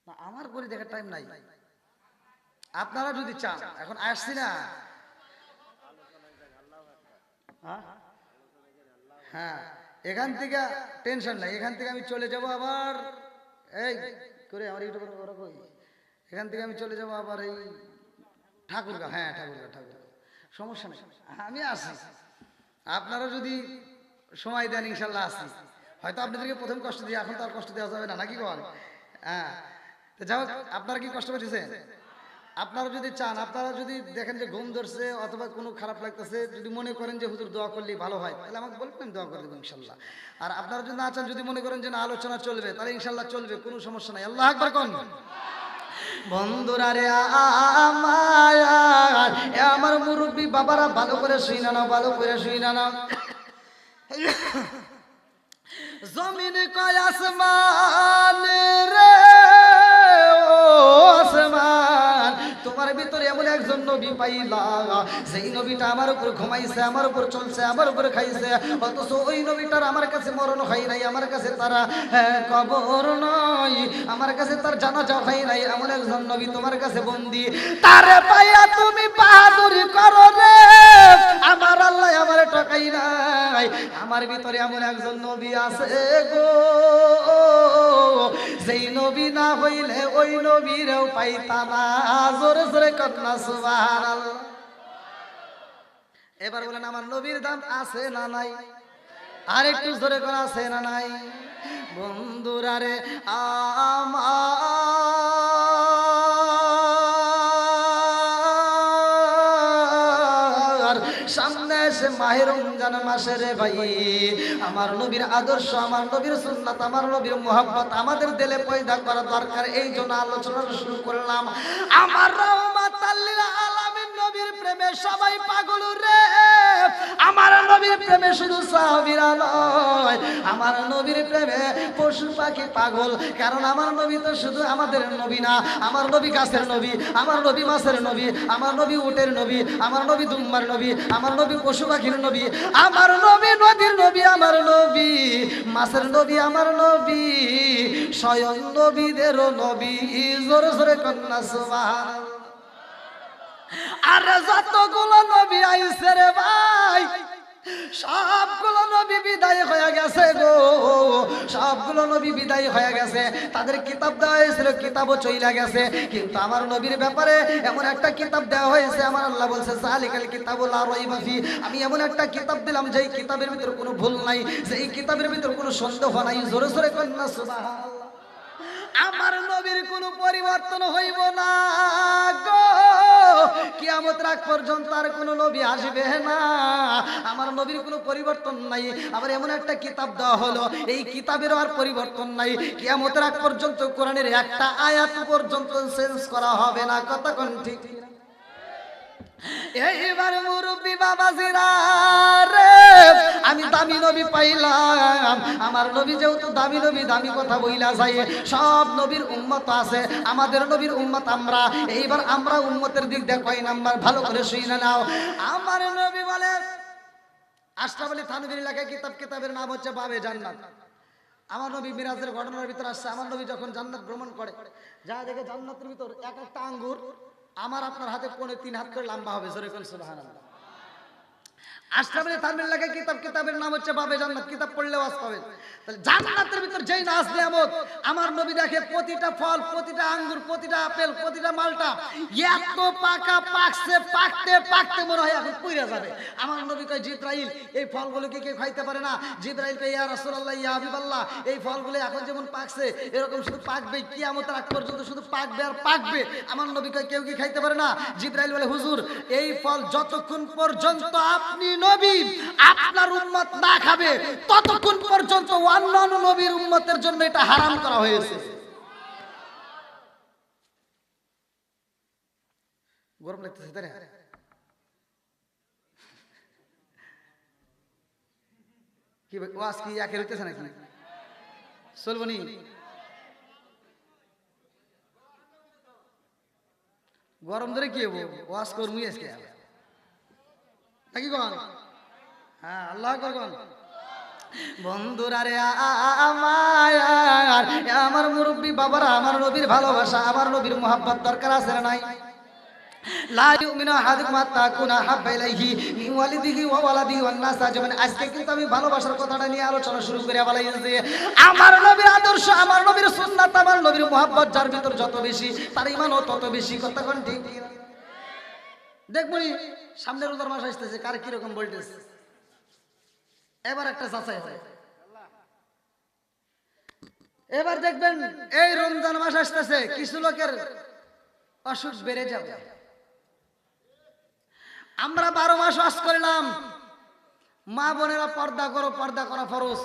না, আমার ঘড়ি দেখার টাইম নাই। আপনারা যদি চান, এখন আসছি না, হ্যাঁ এখান থেকে টেনশন নাই, এখান থেকে আমি চলে যাব আবার এই করে আমার ইউটিউবের ওরা কই, এখান থেকে আমি চলে যাব আবার এই ঠাকুরগা। হ্যাঁ ঠাকুরগা, সমস্যা নেই, আমি আসি। আপনারা যদি সময় দেন ইনশাল্লাহ আসি। হয়তো আপনাদেরকে প্রথম কষ্ট দিয়ে, এখন তো আর কষ্ট দেওয়া যাবে না, নাকি বল? হ্যাঁ তো যাই হোক, আপনারা কি কষ্ট পেয়েছেন? আপনারা যদি চান, আপনারা যদি দেখেন যে ঘুম ধরছে অথবা কোনো খারাপ লাগতেছে, যদি মনে করেন যে হুজুর দোয়া করলেই ভালো হয়, তাহলে আমাকে বলবেন, দোয়া করে দেবো ইনশাল্লাহ। আর আপনারা যদি না চান, যদি মনে করেন যে না আলোচনা চলবে, তাহলে ইনশাল্লাহ চলবে, কোনো সমস্যা নাই। আল্লাহু আকবার কোন। বন্ধুরা রে আমার মুরব্বী বাবারা ভালো করে শুই না, ভালো করে শুই না। জমিন কয় আসমান রে ও আসমান, তোমার ভিতরে এমন একজন নবী পাইলা যেই নবীটা আমার উপর ঘুমাইছে, আমার উপর চলছে, আমার উপর খাইছে, অথচ ওই নবীটার আমার কাছে মরণ হয় নাই, আমার কাছে তারা কবর নয়, আমার কাছে তার জানাজা হয় নাই। এমন একজন নবী তোমার কাছে বন্দি, তারে পাইয়া তুমি বাহাদুরি করো রে। আমার আল্লাহ আমার টাকাই নাই, আমার ভিতরে এমন একজন নবী আছে গো, যেই নবী না হইলে ওই নবীরেও পাইতা না। জোরে জোরে কন্যা সুবহানাল্লাহ। এবার বলেন আমার নবীর দাম আছে না নাই? আর একটু জোরে করে আছে না নাই? বন্ধুরা রে আমার সামনে এসে মাহে রমজান মাসে রে ভাই, আমার নবীর আদর্শ, আমার নবীর সুন্নাত, আমার নবীর মুহাব্বত আমাদের দিলে পয়দা করা দরকার। এই জন্য আলোচনা শুরু করলাম। আমার রাহমাতাল লিল আলামিন নবীর প্রেমে সবাই পাগল রে। আমার নবীর প্রেমে শুধু সাহাবীরা নয়, আমার নবীর প্রেমে পশু পাখি পাগল। কারণ আমার নবী তো শুধু আমাদের নবী না, আমার নবী গাছের নবী, আমার নবী মাছের নবী, আমার নবী উটের নবী, আমার নবী দুম্বার নবী, আমার নবী পশু পাখির নবী, আমার নবী নদীর নবী, আমার নবী মাছের নবী, আমার নবী স্বয়ং নবীদেরও নবী। জোরে জোরে কন্যা সুবহানাল্লাহ। আরে যতগুলো নবী আইছে রে ভাই, সবগুলো নবী বিদায় হয়ে গেছে গো, সবগুলো নবী বিদায় হয়ে গেছে। তাদের কিতাব দেওয়া হয়েছিল, কিতাবও চইলা গেছে, কিন্তু আমার নবীর ব্যাপারে এমন একটা কিতাব দেওয়া হয়েছে, আমার আল্লাহ বলছে যালিকাল কিতাবু লা রাইবা ফি, আমি এমন একটা কিতাব দিলাম যেই কিতাবের ভিতর কোনো ভুল নাই, যেই কিতাবের ভিতর কোনো সন্দেহ নাই। জোরে জোরে কন্যা সুবহানাল্লাহ। আমার নবীর কোনো পরিবর্তন হইব না গো, কিয়ামত রাত পর্যন্ত আর কোনো নবী আসবে না। আমার নবীর কোনো পরিবর্তন নাই। আবার এমন একটা কিতাব দেওয়া হলো, এই কিতাবেরও আর পরিবর্তন নাই। কিয়ামত রাত পর্যন্ত কোরআনের একটা আয়াত পর্যন্ত চেঞ্জ করা হবে না। কথা কোন ঠিক? এইবার মুরব্বী বাবাজিরা রে, আমি দামি নবী পাইলাম। আমার নবী যেহেতু দামি নবী, দামি কথা বইলা যায়। সব নবীর উম্মত আছে, আমাদের নবীর উম্মত আমরা। এইবার আমরা উম্মতের দিক দিয়ে কয় নাম্বার? ভালো করে শুনে নাও। আমার নবী বলে, আশরাফ আলী থানভীর এলাকায় কিতাবের নাম হচ্ছে বাবে জান্নাত। আমার নবী মিরাজের ঘটনার ভিতর আসছে, আমার নবী যখন জান্নাত ভ্রমণ করে, যা দেখে জান্নাতের ভিতর এক একটা আঙ্গুর আমার আপনার হাতে 3.5 হাত করে লম্বা হবে। জোরে কোন সুবহানাল্লাহ। আশরাফ আলী থানভীর লেখা কিতাবের নাম হচ্ছে বাবে জান্নাত। কিতাব পড়লে ওয়াজ পাবেন। তাহলে জান্নাতের ভিতর যেই নাজ নিয়ামত, আমার নবী দেখে প্রতিটা ফল, প্রতিটা আঙ্গুর, প্রতিটা আপেল, প্রতিটা মালটা এত পাকা পাকছে, পাকতে পাকতে মনে হয় এখন পুড়ে যাবে। আমার নবী কয় জিবরাইল, এই ফলগুলো কি কেউ খাইতে পারে না? জিবরাইল কয় ইয়া রাসূলুল্লাহ, ইয়া হাবিবাল্লাহ, এই ফলগুলো এখন যেমন পাকছে এরকম শুধু পাকবে, কিয়ামতের আগ পর্যন্ত শুধু পাকবে আর পাকবে। আমার নবী কয় কেউ কি খাইতে পারে না? জিবরাইল বলে হুজুর, এই ফল যতক্ষণ পর্যন্ত আপনি নবী আপনার উম্মত না খাবে, ততক্ষণ পর্যন্ত অন্যান্য নবীর উম্মতের জন্য এটা হারাম করা হয়েছে। গরম লাগতেছে তাই না? কি ওয়াজ কি একের হইতেছে নাকি? চলবো নি? গরম ধরে কি হবো? ওয়াজ করবি আজকে নাকি কন? হ্যাঁ, আল্লাহ আকবার কন। বন্ধুরা রে আমার মুরব্বী বাবারা, আমার নবীর ভালোবাসা, আমার নবীর মুহাব্বত দরকার আছে না নাই? লা ইউমিনু আহাদুকুম হাত্তা আকুনা হাব্বা ইলাইহি মিন ওয়ালিদিহি ওয়া ওয়ালাদিহি ওয়ান নাস আজমাইন। আজকে কিন্তু আমি ভালোবাসার কথাটা নিয়ে আলোচনা শুরু করে বলাইছি। আমার নবীর আদর্শ, আমার নবীর সুন্নাত, আমার নবীর মুহাব্বত যার ভিতর যত বেশি, তার ঈমানও তত বেশি। কথা কোন ঠিক? দেখবনি সামনে রোজার মাস আসতেছে, কার কি রকম ভোল্টেজ। এবার একটা যাচাই হয়। এবার দেখবেন এই রমজান মাস আসতেছে, কিছু লোকের অসুখ বেড়ে যাবে। আমরা 12 মাস ওয়াজ করলাম, মা বোনেরা পর্দা করো, পর্দা করা ফরজ।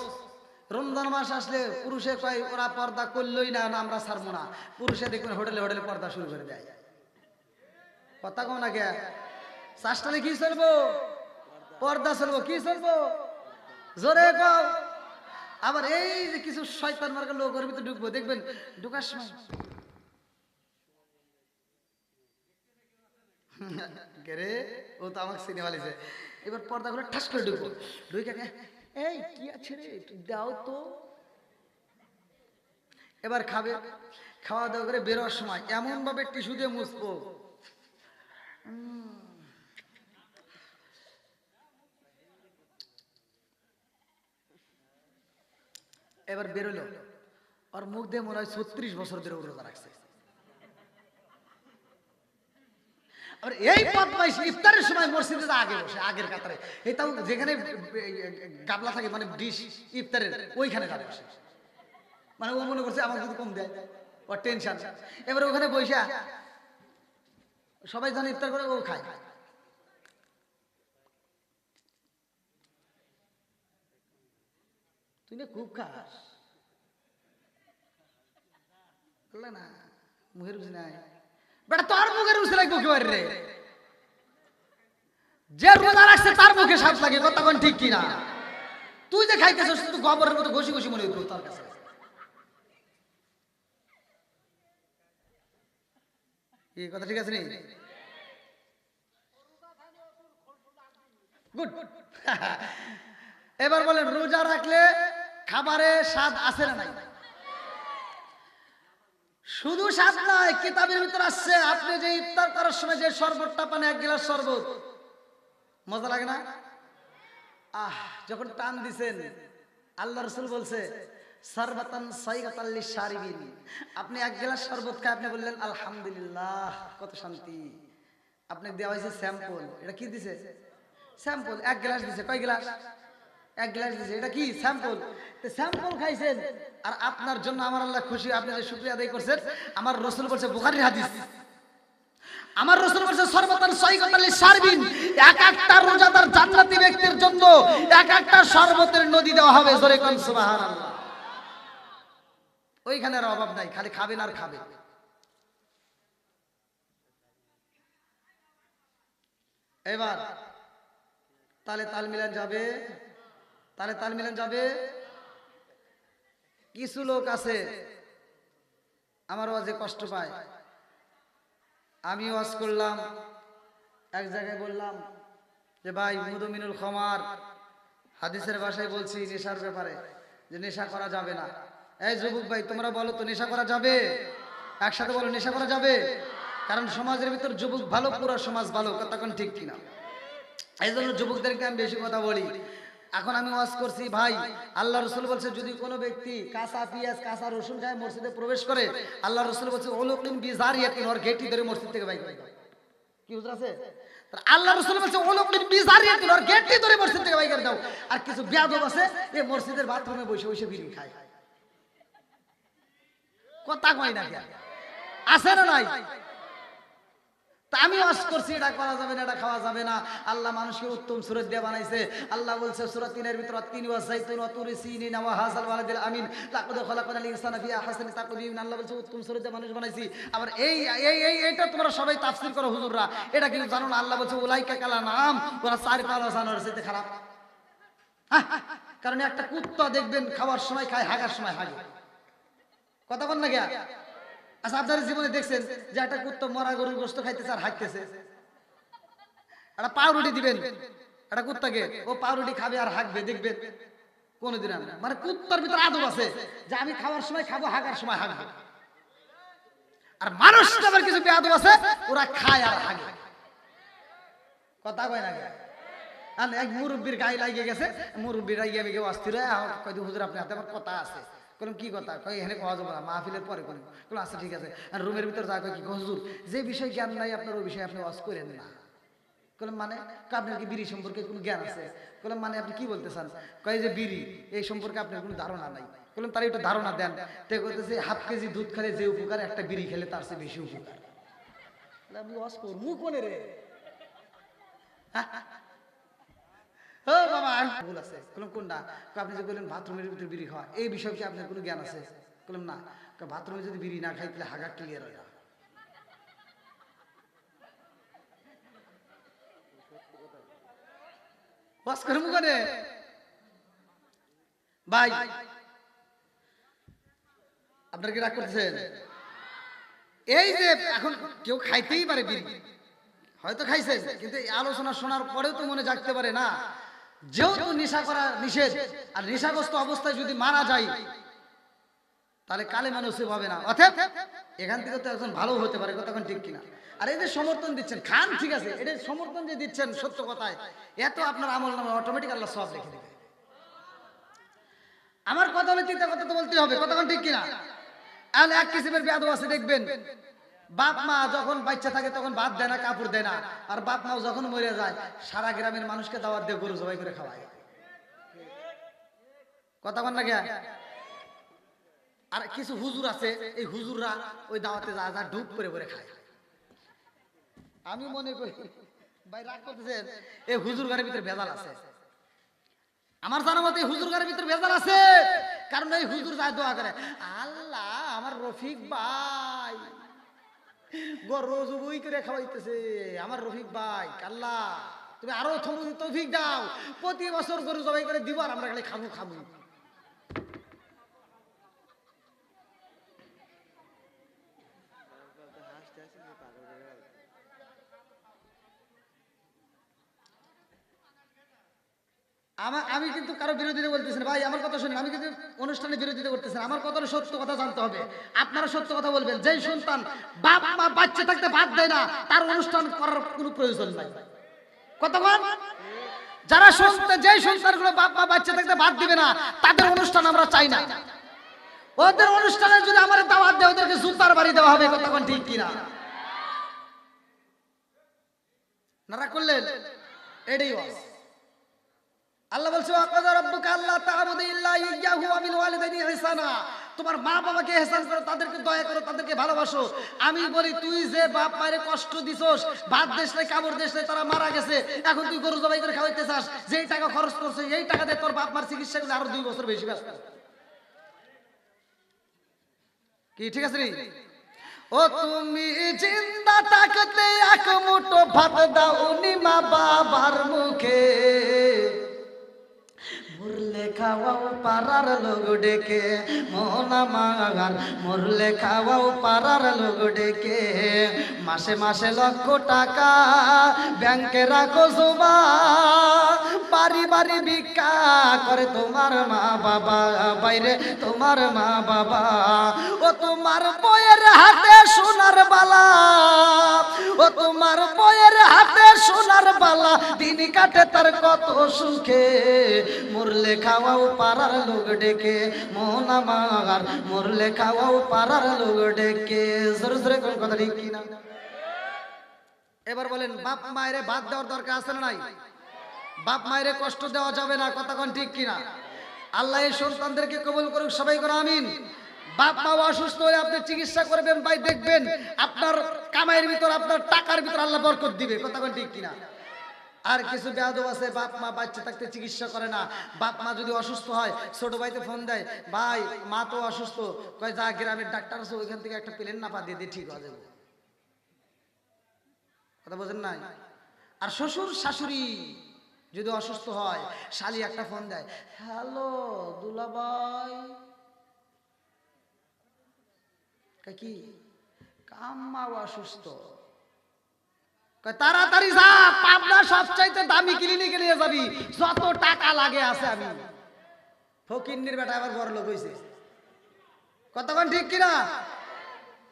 রমজান মাস আসলে পুরুষে কয় ওরা পর্দা করলই না, আমরা ছাড়বো না। পুরুষে দেখবেন হোটেলে হোটেলে পর্দা শুরু করে দেয়। কথা কম না কে? চাষটালে কি চলবো? পর্দা চলবো। কি চলবো? জোরে কও। আবার এই যে কিছু শয়তান মার্কা লোক ওর ভিতরে ঢুকবো, দেখবেন ঢুকার সময় রে ও তো আমাকে সিনেমা লিখে, এবার পর্দাগুলো ঠাস করে ঢুকবো, ঢুকে এই কি আছে রে দাও তো। এবার খাবে, খাওয়া দাওয়া করে বেরোর সময় এমন ভাবে টিস্যু দিয়ে মুছবো, এবার বেরোলো, আর মুখ দিয়ে মনে হয় 36 বছর ধরে রোজা রাখছে। আর এই বদমাইশ ইফতারের সময় মসজিদে আগে বসে, আগের কাতারে, এটাও যেখানে গাবলা থাকে মানে ডিশ ইফতারের ওইখানে যাবে বসে, মানে ও মনে করছে আমার যদি কম দেয় ওর টেনশন। এবার ওখানে বসে সবাই জানে ইফতার করে, ও খায়। তুই না খুব খাস না, মুখের রুচি নাই বেটা, তোর মুখের রুচি লাগবে কি রে? যে রোজা রাখছে তার মুখে স্বাদ লাগে, কথা কোন ঠিক কিনা? তুই যে খাইতেছিস তুই গোবরের মতো ঘষি ঘষি মনে হইতো তার কাছে। এই কথা ঠিক আছে নি? গুড। এবার বলেন রোজা রাখলে খাবারে স্বাদ আছে না নাই? শুধু স্বাদ নয়, কিতাবের ভিতর আসছে আপনি যে ইফতার করার সময় যে শরবতটা পান, এক গ্লাস শরবত, মজা লাগে না? যখন টান দিছেন আল্লাহ রাসূল বলছে শরবতান সাইগাতাল লিশারিবিন, আপনি এক গ্লাস শরবত খায় আপনি বললেন আলহামদুলিল্লাহ, কত শান্তি। আপনাকে দেওয়া হয়েছে স্যাম্পল, এটা কি দিছে? স্যাম্পল। এক গ্লাস দিছে, কয় গ্লাস? এক গ্লাস দিছে, এটা কি? স্যাম্পল। স্যাম্পল খাইছেন আর আপনার জন্য আমার আল্লাহ খুশি, আপনি যে শুকরিয়া আদায় করছেন। আমার রাসূল বলছে, বুখারীর হাদিস, আমার রাসূল বলছে শরবতান সাইগাতাল লিশারিবিন, এক একটা রোজাদার জান্নাতি ব্যক্তির জন্য এক একটা শরবতের নদী দেওয়া হবে। জোরে কোন সুবহানাল্লাহ। ওইখানে আর অভাব নাই, খালি খাবেন আর খাবেন। এবার তালে তাল মিলান যাবে, তালে তাল মিলান যাবে। কিছু লোক আছে আমার ওয়াজে কষ্ট পায়। আমি ওয়াজ করলাম, এক জায়গায় বললাম যে ভাই মুদমিনুল খমার হাদিসের ভাষায় বলছি নেশার ব্যাপারে, যে নেশা করা যাবে না। এই যুবক ভাই তোমরা বলো তো নেশা করা যাবে? একসাথে বলো নেশা করা যাবে। কারণ সমাজের ভিতর যুবক ভালো, পুরো সমাজ ভালো, কথা কোন ঠিক কিনা? এই জন্য যুবকদেরকে আমি বেশি কথা বলি। এখন আমি ওয়াজ করছি ভাই, আল্লাহ রাসূল বলছে যদি কোনো ব্যক্তি কাঁচা পেঁয়াজ কাঁচা রসুন খায় মসজিদে প্রবেশ করে, আল্লাহ রাসূল বলছে উলুকিন বিজারিয়াতিন, ওর গেটটি ধরে মসজিদ থেকে বাইর করে দাও। কি হুজুর আছে? আল্লাহ রাসূল বলছে উলুকিন বিজারিয়াতিন, ওর গেটটি ধরে মসজিদ থেকে বাইর করে দাও। আর কিছু বেয়াদব আছে এই মসজিদের বাথরুমে বসে বসে বিড়ি খায়, কথা কয় না, আছে না নাই? তা আমি ওয়াজ করছি এটা করা যাবে না, এটা খাওয়া যাবে না। আল্লাহ মানুষকে উত্তম সূরত দিয়ে বানাইছে। আল্লাহ বলছে সূরা ৩ এর ভিতর তিন ওয়া যাইতুন ওয়া তুরি সিনিন ওয়া হাযাল ওয়ালাদিল আমিন লাকাদ খালাকনাল ইনসানা ফি আহসানি তাকওয়িম। আল্লাহ বলছে উত্তম সূরত দিয়ে মানুষ বানাইছি। আবার এইটা তোমরা সবাই তাফসীর করো হুজুররা, এটা কি জানো না? আল্লাহ বলছে উলাইকা কালা নাম, ওরা চারি পাওয়া জানোয়ারের চাইতে খারাপ। কারণ একটা কুত্তা দেখবেন খাওয়ার সময় খায়, হাগার সময় হাগে, কথা বল না গিয়া? আচ্ছা আপনারা জীবনে দেখছেন যে একটা কুত্তা মরা গরুর গোশত খাইতেছে আর হাঁকতেছে? একটা পাউরুটি দিবেন একটা কুত্তাকে, ও পাউরুটি খাবে আর হাঁকবে, দেখবেন কোনোদিন না। মানে কুত্তার ভিতরে আদব আছে যে আমি খাওয়ার সময় খাবো, হাঁকার সময় হাঁকবো। আর মানুষ আবার কিছু বেয়াদব আছে, ওরা খায় আর হাঁকে, কথা কয় না? এক মুরব্বীর গায়ে লাগিয়ে গেছে, মুরব্বীর লাগিয়ে গিয়ে অস্থির হয়ে কয় হুজুর আপনি হাতে আমার কথা আছে। বললাম কি কথা? কই এখানে কথা যাবো না, মাহফিলের পরে করুন। বললাম আচ্ছা ঠিক আছে। আর রুমের ভিতরে যা কয় কি হুজুর যে বিষয় জ্ঞান নাই আপনার ওই বিষয়ে আপনি ওয়াজ করেন না। বললাম মানে? আপনার কি বিড়ি সম্পর্কে কোনো জ্ঞান আছে? বললাম মানে আপনি কি বলতে চান? কয় যে বিড়ি এই সম্পর্কে আপনার কোনো ধারণা নাই। বললাম তার একটু ধারণা দেন। তাই বলতেছে হাফ কেজি দুধ খেলে যে উপকার, একটা বিড়ি খেলে তার চেয়ে বেশি উপকার। আমি ওয়াজ করবো কোনে রে? ও বাবা আমার ভুল আছে। বললাম কোনটা? আপনি যে বললেন বাথরুমের ভিতরে বিড়ি খাওয়া, এই বিষয়ে কি আপনার কোনো জ্ঞান আছে? বললাম না। বাথরুমে যদি বিড়ি না খাই তাহলে হাগা ক্লিয়ার হয় না। বাস করে মুখে ভাই, আপনার কি রাগ করতেছেন? এই যে এখন কেউ খাইতেই পারে বিড়ি, হয়তো খাইছেন, কিন্তু এই আলোচনা শোনার পরেও তো মনে জাগতে পারে না, যেহেতু নেশা করা নিষেধ, আর নেশাগ্রস্ত অবস্থায় যদি মারা যায় তাহলে কালেমা নসিব হবে না। অতএব এখান থেকে তো একজন ভালো হতে পারে, কতক্ষণ ঠিক কিনা? আর এই যে সমর্থন দিচ্ছেন, খান ঠিক আছে, এটা সমর্থন যে দিচ্ছেন সত্য কথায়, এত আপনার আমল নামে অটোমেটিক আল্লাহ সব লিখে দেবে। আমার কথা হলে চিন্তা কথা তো বলতে হবে, কতক্ষণ ঠিক কিনা? আর এক কিসিমের বেয়াদব আছে দেখবেন, বাপ মা যখন বাচ্চা থাকে তখন ভাত দেয় না, কাপড় দেয় না, আর বাপ মাও যখন মরে যায় সারা গ্রামের মানুষকে দাওয়াত দিয়ে গরু জবাই করে খাওয়ায়। কথা বল না কে? আর কিছু হুজুর আছে, এই হুজুররা ওই দাওয়াতে যা যা ডুব করে করে খায়। আমি মনে করি ভাই রাগ করতেছেন, এই হুজুর ঘরের ভিতরে ভেজাল আছে। আমার জানা মতে হুজুর ঘরের ভিতরে ভেজাল আছে, কারণ এই হুজুর যায় দোয়া করে, আল্লাহ আমার রফিক ভাই গরু জবাই করে খাওয়াইতেছে, আমার রফিক ভাই আল্লাহ তুমি আরো তৌফিক দাও, প্রতি বছর গরু জবাই করে দিব, আর আমরা খালি খাবো খাবো। আমি কিন্তু কারো বিরোধিতা বলতেছি না ভাই, আমার কথা শুনুন, আমি কিন্তু অনুষ্ঠানে বিরোধিতা করতেছি না, আমার কথাটা সত্য কথা জানতে হবে, আপনারা সত্য কথা বলবেন। যেই সন্তান বাপ মা বাচ্চা থাকতে ভাত দেয় না, তার অনুষ্ঠান করার কোনো প্রয়োজন নাই। কতক্ষণ? যারা সন্তান, যেই সন্তানগুলো বাপ মা বাচ্চা থাকতে ভাত দিবে না, তাদের অনুষ্ঠান আমরা চাই না। ওদের অনুষ্ঠানে যদি আমার দাওয়াত দেয়, ওদেরকে জুতার বাড়ি দেওয়া হবে। কতক্ষণ ঠিক কিনা? নারা করলেন এটাই ওয়াজ। আল্লাহ বলছে ওয়াকাদা রাব্বুকা আল্লা তা'বুদু ইল্লা ইয়্যাহু ওয়া বিল ওয়ালিদাইনি ইহসানা, তোমার মা বাবাকে ইহসান করো, তাদেরকে দয়া করো, তাদেরকে ভালোবাসো। আমি বলি তুই যে বাপ মায়ের কষ্ট দিছস, ভাত দেশ নাই, কাপড় দেশ নাই, তারা মারা গেছে, এখন তুই গরু জবাই করে খাওয়াইতে চাস, যেই টাকা খরচ করছিস এই টাকা দিয়ে তোর বাপ মার চিকিৎসা করলে আরো 2 বছর বেশি ব্যস্ত। কি ঠিক আছে রে? ও তুমি জিন্দা থাকতে এক মুঠো ভাত দাওনি মা বাবার মুখে, মুরলে খাওয়াও পাড়ার লোক ডেকে, মোনা মাগার মুরলে খাওয়াও পাড়ার লোক ডেকে, মাসে মাসে লক্ষ টাকা ব্যাংকে রাখো জমা, বাড়ি বাড়ি ভিক্ষা করে তোমার মা বাবা, বাইরে তোমার মা বাবা। ও তোমার বইয়ের হাতে সোনার বালা, ও তোমার বইয়ের হাতে সোনার বালা, দিন কাটে তার কত সুখে, মুরলে খাওয়াও পাড়ার লোক ডেকে, মোনা মাগার মুরলে খাওয়াও পাড়ার লোক ডেকে। জোরে জোরে কোন কথা ঠিক কিনা? এবার বলেন বাপ মায়ের ভাত দেওয়ার দরকার আছে না নাই? বাপ মায়ের কষ্ট দেওয়া যাবে না, কতক্ষণ ঠিক কিনা? আল্লাহ এই সন্তানদেরকে কবুল করুক, সবাই করে আমিন। বাপ মা অসুস্থ হলে আপনি চিকিৎসা করবেন ভাই, দেখবেন আপনার কামাইয়ের ভিতর, আপনার টাকার ভিতর আল্লাহ বরকত দিবে, কতক্ষণ ঠিক কিনা? আর কিছু বেয়াদব আছে, বাপ মা বাচ্চা থাকতে চিকিৎসা করে না, বাপ মা যদি অসুস্থ হয় ছোট ভাইতে ফোন দেয়, ভাই মা তো অসুস্থ, কয় যা গ্রামের ডাক্তার আছে ওইখান থেকে একটা প্লেন নাপা দিয়ে দিয়ে ঠিক হয়ে যাবে। কথা বোঝেন নাই? আর শ্বশুর শাশুড়ি যদি অসুস্থ হয়, শালি একটা ফোন দেয়, হ্যালো দুলাভাই, কি কাম্মা অসুস্থ, তাড়াতাড়ি যা, পাবনা সবচাইতে দামি ক্লিনিকে নিয়ে যাবি, যত টাকা লাগে আছে। আমি ফকিন্নির বেটা আবার বড় লোক হইছে, কতক্ষণ ঠিক কিনা?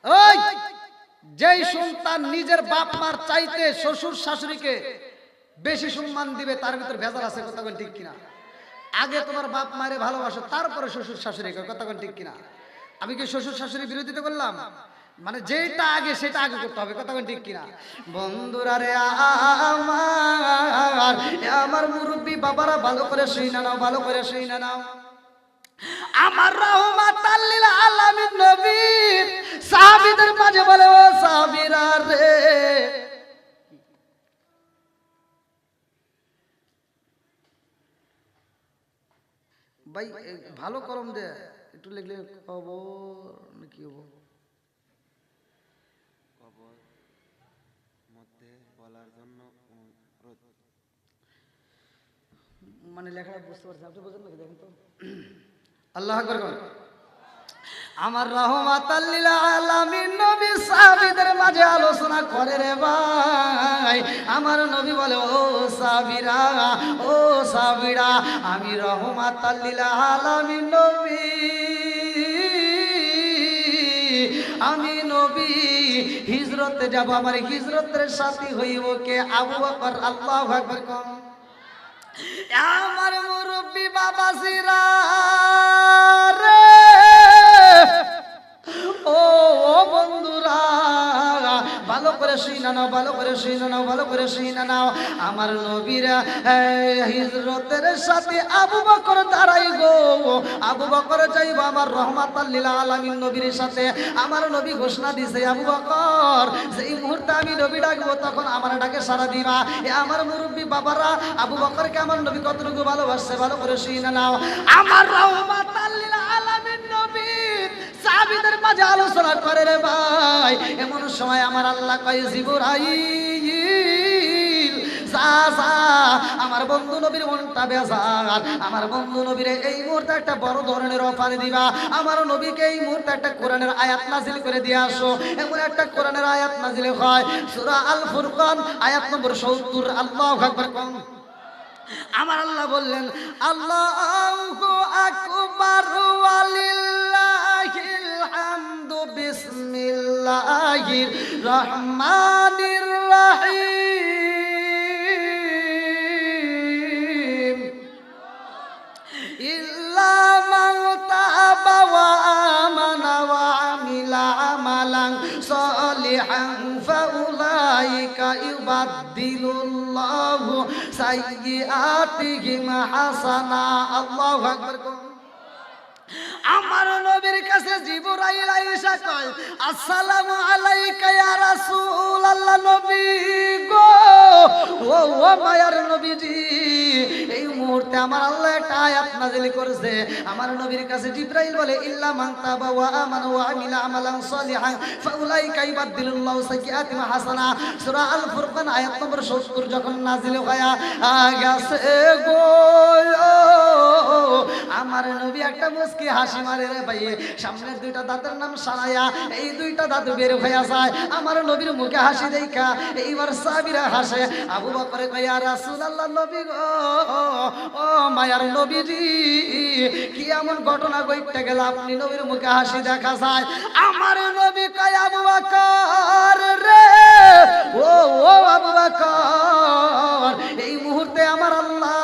ওই যেই সন্তান নিজের বাপ মার চাইতে শ্বশুর শাশুড়িকে বেশি সম্মান দিবে, তার ভিতর ভেজাল আছে, কতক্ষণ ঠিক কিনা? আগে তোমার বাপ মায়ের ভালোবাসো, তারপরে শ্বশুর শাশুড়িকে, কতক্ষণ ঠিক কিনা? আমি কি শ্বশুর শাশুড়ি বিরোধিতা করলাম? মানে যেটা আগে সেটা আগে করতে হবে, কতক্ষণ ঠিক কিনা? বন্ধুরা রে আমার, আমার মুরব্বী বাবারা ভালো করে শুইনা নাও, ভালো করে শুইনা নাও। আমার রাহমাতাল লিল আলামিন নবী সাহাবীদের মাঝে বলে, ও সাহাবীরা রে, ভাই ভালো কলম দে একটু লিখলে কবর নাকি হবো
কবর মধ্যে বলার জন্য
মানে লেখাটা বুঝতে পারছি আপনি বুঝেন নাকি দেখেন তো আল্লাহ আকবার বলেন আমার রহমাতাল লিল আলামিন নবী সাহাবীদের মাঝে আলোচনা করে রে ভাই আমার নবী বলে ও সাহাবীরা ও সাহাবীরা আমি রহমাতাল লিল আলামিন নবী আমি নবী হিজরতে যাব আমার হিজরতের সাথী হইব কে আবু বকর আল্লাহু আকবার কোন আমার মুরব্বি বাবাজিরা রে ও বন্ধুরা ভালো করে শুনে নাও ভালো করে শুনে নাও ভালো করে শুনে নাও আমার নবীরা হিজরতের সাথে আবু বকর দাঁড়াই গো আবু বকর যাইব আমার রহমাতাল লিল আলামিন নবীর সাথে আমার নবী ঘোষণা দিছে আবু বকর যেই মুহূর্তে আমি নবী ডাকবো তখন আমার ডাকে সাড়া দিবা এ আমার মুরব্বি বাবারা আবু বকরকে আমার নবী কতটুকু ভালোবাসে ভালো করে শুনে নাও আমার রহমাতাল লিল আলামিন নবী সাহাবীদের মাঝে আলোচনা করে রে ভাই এমন সময় আমার আল্লাহ কয় জিবরাইল যা যা আমার বন্ধু নবীর মনটা বেজার আমার বন্ধু নবীর এই মুহূর্তে একটা বড় ধরনের অফার দিবা আমার নবীকে এই মুহূর্তে একটা কোরআনের আয়াত নাজিল করে দিয়ে আসো এমন একটা কোরআনের আয়াত নাজিল হয় সূরা আল ফুরকান আয়াত নম্বর 70 আল্লাহু আকবার কোন আমার আল্লাহ বললেন আল্লাহু আকবার ওয়ালিল্লাহিল হামদু বিসমিল্লাহির রহমানির রহিম ইল্লা মান তাবা ওয়া আমানা ওয়া আমিলা আমালান সলিহান ফাউলাইকা ইউবাদদিলুল্লাহু সাইয়্যাতিহিম হাসানা আল্লাহু আকবার আমার নবীর কাছে জিবরাইল আয়েশা কয় আসসালামু আলাইকা ইয়া রাসূলুল্লাহ নবী গো ও মায়ার নবীজি এই মুহূর্তে আমার আল্লাহ একটা আয়াত নাযিল করেছে আমার নবীর কাছে জিবরাইল বলে ইল্লা মান তাবা ওয়া আমানা ওয়া আমিলা আমালান সলিহান ফাউলাইকা ইউবাদদিলুল্লাহু সাইয়্যাতিহিম হাসানা সূরা আল ফুরকান আয়াত নম্বর 70 যখন নাযিল হয়া গেছে গো আমার নবী একটা মুস্কি হাসি মারে রে ভাই সামনের দুইটা দাঁতের নাম সারায়া এই দুইটা দাঁত বের হয়ে যায় আমার নবীর মুখে হাসি দেখা এইবার সাহাবীরা হাসে আবু বকর কয় ইয়া রাসূলুল্লাহ নবী গো ও মায়ার নবীজি কি এমন ঘটনা ঘটতে গেল আপনি নবীর মুখে হাসি দেখা যায় আমার নবী কয় আবু বকর রে ও আবু বকর এই মুহূর্তে আমার আল্লাহ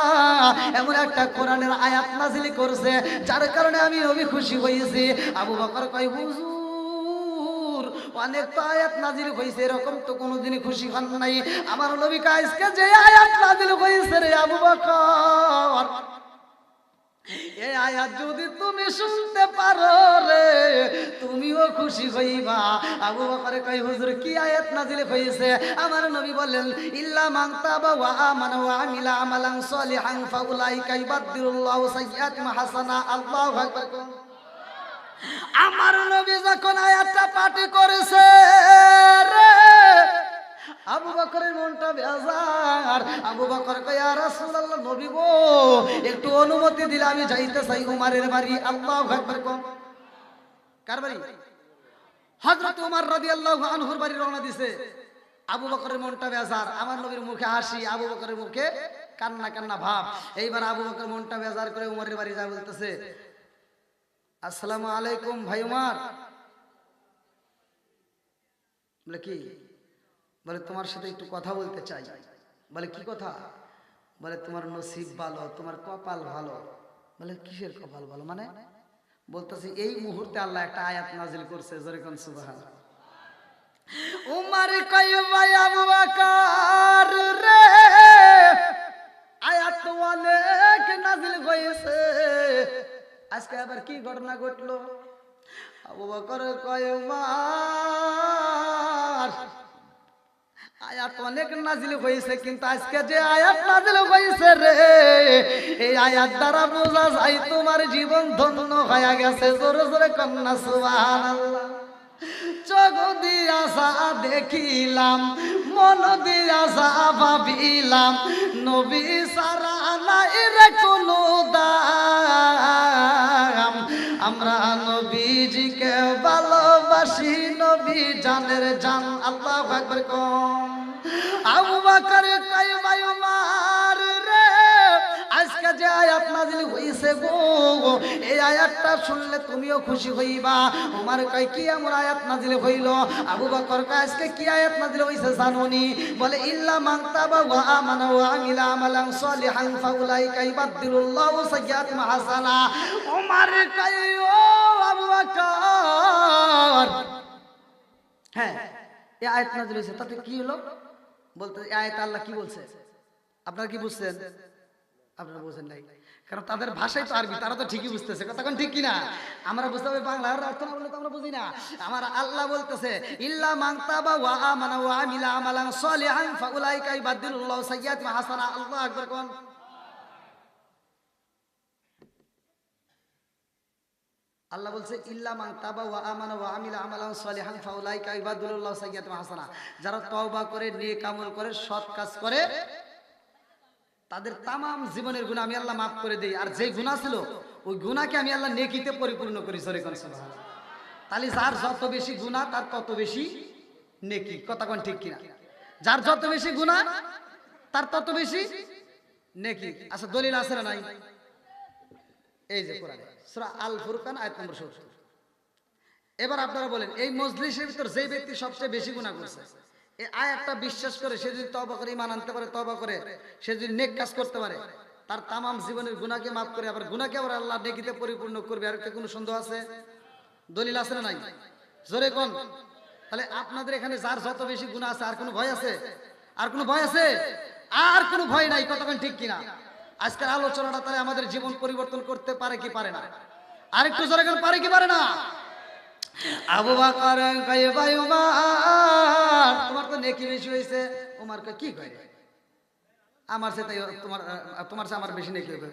এমন একটা কোরআনের আয়াত নাযিল করছে যার কারণে আমি নবী খুশি হয়েছি আবু বকর কয় হুজুর অনেক তো আয়াত নাযিল হয়েছে এরকম তো কোনোদিনই খুশি হন নাই আমার নবী কয় আজকে যে আয়াত নাযিল হয়েছে রে আবু বকর এই আয়াত যদি তুমি শুনতে পারো রে তুমিও খুশি হইবা আবু বকর কয় হুজুর কি আয়াত নাযিল হয়েছে আমার নবী বলেন ইল্লা মান তাবা ওয়া আমানা ওয়া আমিলা আমালান সলিহান ফাউলাইকা ইউবাদদিলুল্লাহু সাইয়্যাতিহিম হাসানা আল্লাহু আকবার আমার নবী যখন আয়াতটা পাঠ করেছে রে আবু বকরের মনটা বেজার আবু বকর কয় ইয়া রাসূলুল্লাহ নবী গো একটু অনুমতি দিলে আমি যাইতে চাই উমারের বাড়ি আল্লাহু আকবার কোন কার বাড়ি হযরত উমর রাদিয়াল্লাহু আনহুর বাড়ি রওনা দিছে আবু বকরের মনটা বেজার আমার নবীর মুখে হাসি আবু বকরের মুখে কান্না কান্না ভাব এইবার আবু বকর মনটা বেজার করে উমরের বাড়ি যায় বলতেছে আসসালামু আলাইকুম ভাই উমর বলে কি বলে তোমার সাথে একটু কথা বলতে চাই বলে কি কথা বলে তোমার নসিব ভালো তোমার কপাল ভালো বলে কিসের কপাল ভালো মানে বলতেছে এই মুহূর্তে আল্লাহ একটা আয়াত নাযিল করছে জোরে কোন সুবহানাল্লাহ উমর কয় ভাই আবু বকর রে আয়াত অনেক নাযিল হয়েছে আজকে আবার কি ঘটনা ঘটলো আবু বকর কয় উমর আয়াত অনেক নাযিল হয়েছে কিন্তু আজকে যে আয়াত নাযিল হয়েছে রে এই আয়াত দ্বারা বোঝা যায় তোমার জীবন ধন্য হয়ে গেছে। জোরে জোরে কন্যা সুবহানাল্লাহ। চোখ দিয়া যা দেখিলাম, মন দিয়া যা ভাবিলাম, নবী সারা নাই রে কোনো দাম। আমরা নবীজিকে ভালোবাসি, নবী জানের জান। আল্লাহু আকবার কম। আবু বকর কয় ভাই ওমর রে, আজকে যে আয়াত নাযিল হইছে গো, এই আয়াতটা শুনলে তুমিও খুশি হইবা। ওমর কয় কি এমন আয়াত নাযিল হইল? আবু বকর কয় আজকে কি আয়াত নাযিল হইছে জানোনি? বলে ইল্লা মান তাবা ওয়া আমানা ওয়া আমিলা আমালান সালিহান ফাউলাইকা ইবাদদিলুল্লাহু সাইয়্যাতিহিম হাসানা। ওমর কয় ও আবু বকর, হ্যাঁ এই আয়াত নাযিল হইছে, তাতে কি হলো? বলতে এই আয়াতে আল্লাহ কি বলছে? আপনারা কি বুঝছেন? আপনারা বুঝেন নাই, কারণ তাদের ভাষাই তো আরবি, তারা তো ঠিকই বুঝতেছে। কথা কোন ঠিক কিনা? আমরা বুঝতে হবে বাংলার অর্থ না বললে তো আমরা বুঝি না। আমার আল্লাহ বলতেছে ইল্লা মান তাবা ওয়া আমানা ওয়া আমিলা আমালান সালিহান ফাউলাইকা ইবাদদিলুল্লাহু সাইয়্যাতিহিম হাসানা। আল্লাহু আকবার কোন। আল্লাহ বলছে ইল্লা মান তাবা ওয়া আমানা ওয়া আমিলা আমালান সালিহান ফাউলাইকা ইবাদদিলুল্লাহু সাইয়্যাতিহিম হাসানা। যারা তওবা করে, নেক আমল করে, সৎ কাজ করে, তাদের তামাম জীবনের গুনাহ আমি আল্লাহ মাফ করে দেই। আর যে গুনাহ ছিল ওই গুনাহকে আমি আল্লাহ নেকিতে পরিপূর্ণ করি। সরে কোন সুবহানাল্লাহ। তাহলে যার যত বেশি গুনাহ তার তত বেশি নেকি। কথা কোন ঠিক কিনা? যার যত বেশি গুনাহ তার তত বেশি নেকি। আচ্ছা দলিল আছে না নাই? এই যে কোরআনে সূরা আল ফুরকান আয়াত নম্বর 70। এবার আপনারা বলেন এই মজলিসের ভিতর যে ব্যক্তি সবচেয়ে বেশি গুনাহ করছে, এই আয়াতটা বিশ্বাস করে সে যদি তওবা করে, ঈমান আনতে পারে, তওবা করে সে যদি নেক কাজ করতে পারে, তার তামাম জীবনের গুনাহকে মাফ করে আবার গুনাহকে আবার আল্লাহ নেকিতে পরিপূর্ণ করবে। আর কি কোনো সন্দেহ আছে? দলিল আছে না নাই? জোরে কোন। তাহলে আপনাদের এখানে যার যত বেশি গুনাহ আছে, আর কোনো ভয় আছে? আর কোনো ভয় আছে? আর কোনো ভয় নাই। কথা কোন ঠিক কিনা? আজকের আলোচনাটা তাহলে আমাদের জীবন পরিবর্তন করতে পারে কি পারে না? আরেকটু জোরে কোন, পারে কি পারে না? আবু বকর কয় ভাই ওমর, তোমার তো নেকি বেশি হইছে। ওমর কয় কি কয়? আমার সাথে তোমার সাথে আমার বেশি নেকি হবে।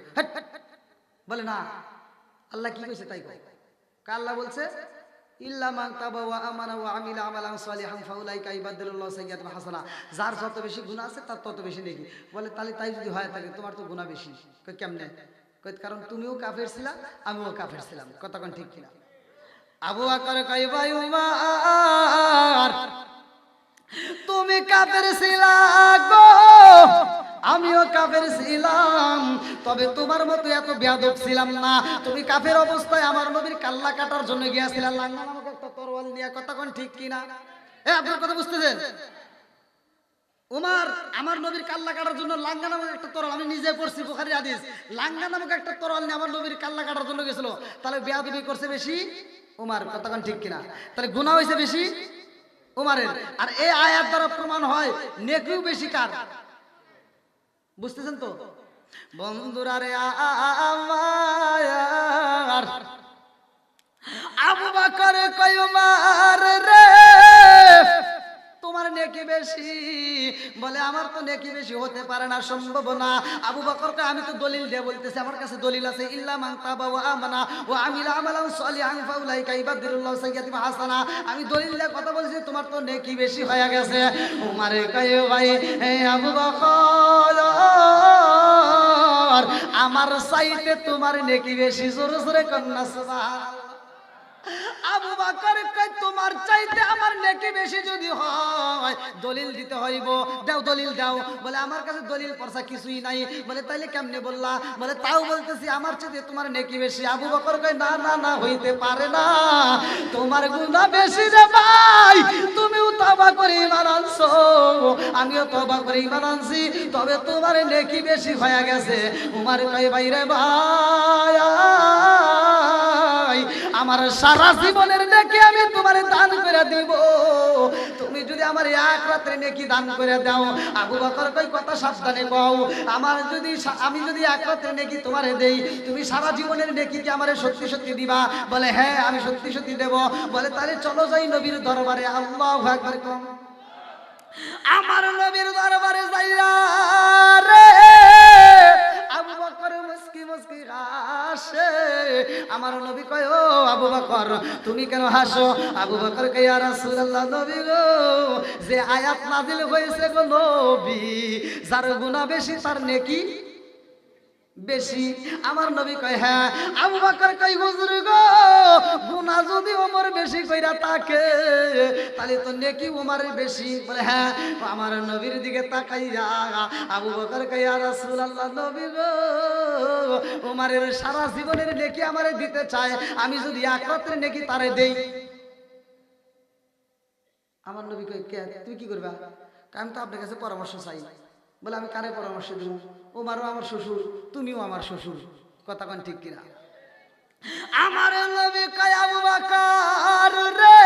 বলে না, আল্লাহ কি কইছে তাই কয়। আল্লাহ বলছে ইল্লা মান তাবা ওয়া আমানা ওয়া আমিলা আমালান সালিহান ফাউলাইকা ইবাদদিলুল্লাহু সাইয়্যাতিহিম হাসানা। যার যত বেশি গুনাহ আছে তার তত বেশি নেকি। বলে তাহলে তাই যদি হয় তাহলে তোমার তো গুনাহ বেশি। কয় কেমনে? কয় কারণ তুমিও কাফের ছিলা, আমিও কাফের ছিলাম। কথা কোন ঠিক কিনা? আবু বকর কয় ভাই ওমর, তুমি কাফের ছিলা গো, আমিও কাফের ছিলাম, তবে তোমার মতো এত বেয়াদব ছিলাম না। তুমি কাফের অবস্থায় আমার নবীর কাল্লা কাটার জন্য গিয়েছিলা লাঙ্গা নামক একটা তরোয়াল নিয়ে। কথা কোন ঠিক কিনা? আপনার কথা বুঝতেছেন? ওমর আমার নবীর কাল্লা কাটার জন্য লাঙ্গা নামক একটা তরোয়াল, আমি নিজে পড়ছি বুখারীর হাদিস, লাঙ্গা নামক একটা তরোয়াল নিয়ে আমার নবীর কাল্লা কাটার জন্য গেছিল। তাহলে বেয়াদবি করছে বেশি ওমর। কথা কোন ঠিক কিনা? তাহলে গুনাহ হইছে বেশি ওমরের। আর এই আয়াত দ্বারা প্রমাণ হয় নেকিও বেশি কার। বুঝতেছেন তো বন্ধুরা রে? আমার আবু বকর কয় ওমর রে, তোমার নেকি বেশি। বলে আমার তো নেকি বেশি হতে পারে না, সম্ভব না। আবু বকর কয় আমি তো দলিল দিয়ে বলতেছি, আমার কাছে দলিল আছে। ইল্লা মান তাবা ওয়া আমানা ওয়া আমিলা আমালান সালিহান ফাউলাইকা ইবাদদিলুল্লাহু সাইয়্যাতিহিম হাসানা। আমি দলিল দিয়ে কথা বলছি, তোমার তো নেকি বেশি হয়ে গেছে। ওমরে কয় ভাই আবু বকর, আমার চাইতে তোমার নেকি বেশি। জোরে জোরে কন্যা সুবহানাল্লাহ। আবু বকর কয় তোমার চাইতে আমার নেকি বেশি যদি হয় দলিল দিতে হইব। দাও দলিল দাও। বলে আমার কাছে দলিল পড়ছা কিছুই নাই। বলে তাইলে কেমনে বললা? বলে তাও বলতেছি আমার চাইতে তোমার নেকি বেশি। আবু বকর কয় না না না, হইতে পারে না, তোমার গুনাহ বেশি রে ভাই। তুমিও তওবা করে ঈমান আনছো, আমিও তওবা করে ঈমান আনছি, তবে তোমার নেকি বেশি হয়ে গেছে। উমর কয় ভাই রে ভাই, আমার সারা জীবনের নেকি আমি তোমারে দান করে দিব, তুমি যদি আমার এক রাতের নেকি দান করে দাও। আবু বকর কই কথা সাবধানে কও, আমি যদি এক রাতের নেকি তোমারে দেই, তুমি সারা জীবনের নেকি কি আমারে সত্যি সত্যি দিবা? বলে হ্যাঁ আমি সত্যি সত্যি দেব। বলে তাহলে চলো যাই নবীর দরবারে। আল্লাহু আকবার কও। আমার নবীর দরবারে যাইয়া রে আবু বকর আমার নবী কয় ও আবু বকর তুমি কেন হাসো? আবু বকর কয় ইয়া রাসূলুল্লাহ নবী গো যে আয়াত নাযিল হয়েছে গো নবী যার গুনাহ বেশি তার নেকি বেশি। আমার নবী কয় হ্যাঁ। আবু বকর কয় হুজুর গো গুনাহ যদি ওমর বেশি কইরা থাকে তাহলে তো নেকি ওমরের বেশি। বলে হ্যাঁ। আমার নবীর দিকে তাকাইয়া আবু বকর কয় ইয়া রাসূলুল্লাহ নবী গো ওমরের সারা জীবনের নেকি আমারে দিতে চায়, আমি যদি এক রাতের নেকি তারে দেই। আমার নবী কয় কে তুই কি করবা? আমি তো আপনার কাছে পরামর্শ চাই। বলে আমি কারে পরামর্শ দেব? ওমারও আমার শ্বশুর, তুমিও আমার শ্বশুর, কথা কোন ঠিক কিনা? আমার নবী কয় আবু বকর রে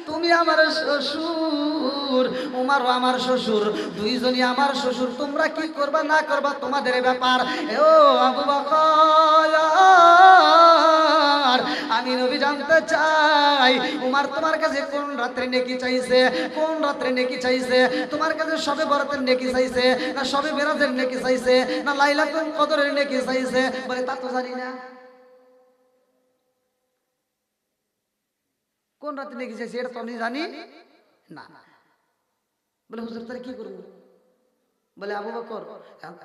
তুমি আমার শ্বশুর, ওমারও আমার শ্বশুর, দুইজনই আমার শ্বশুর, তোমরা কি করবা না করবা তোমাদের ব্যাপার। ও আবু বকর আমি নবী জানতে চাই উমার তোমার কাছে কোন রাত্রে নেকি চাইছে? কোন রাত্রে নেকি চাইছে? তোমার কাছে সবে বরাতের নেকি চাইছে, না সবে মেরাজের নেকি চাইছে, না লাইলাতুল কদরের নেকি চাইছে? বলে তা তো জানি না। কোন রাতে নেকি চাইছে এটা তো আমি জানি না। বলে হুজুর তাহলে কি করবো? বলে আবু বকর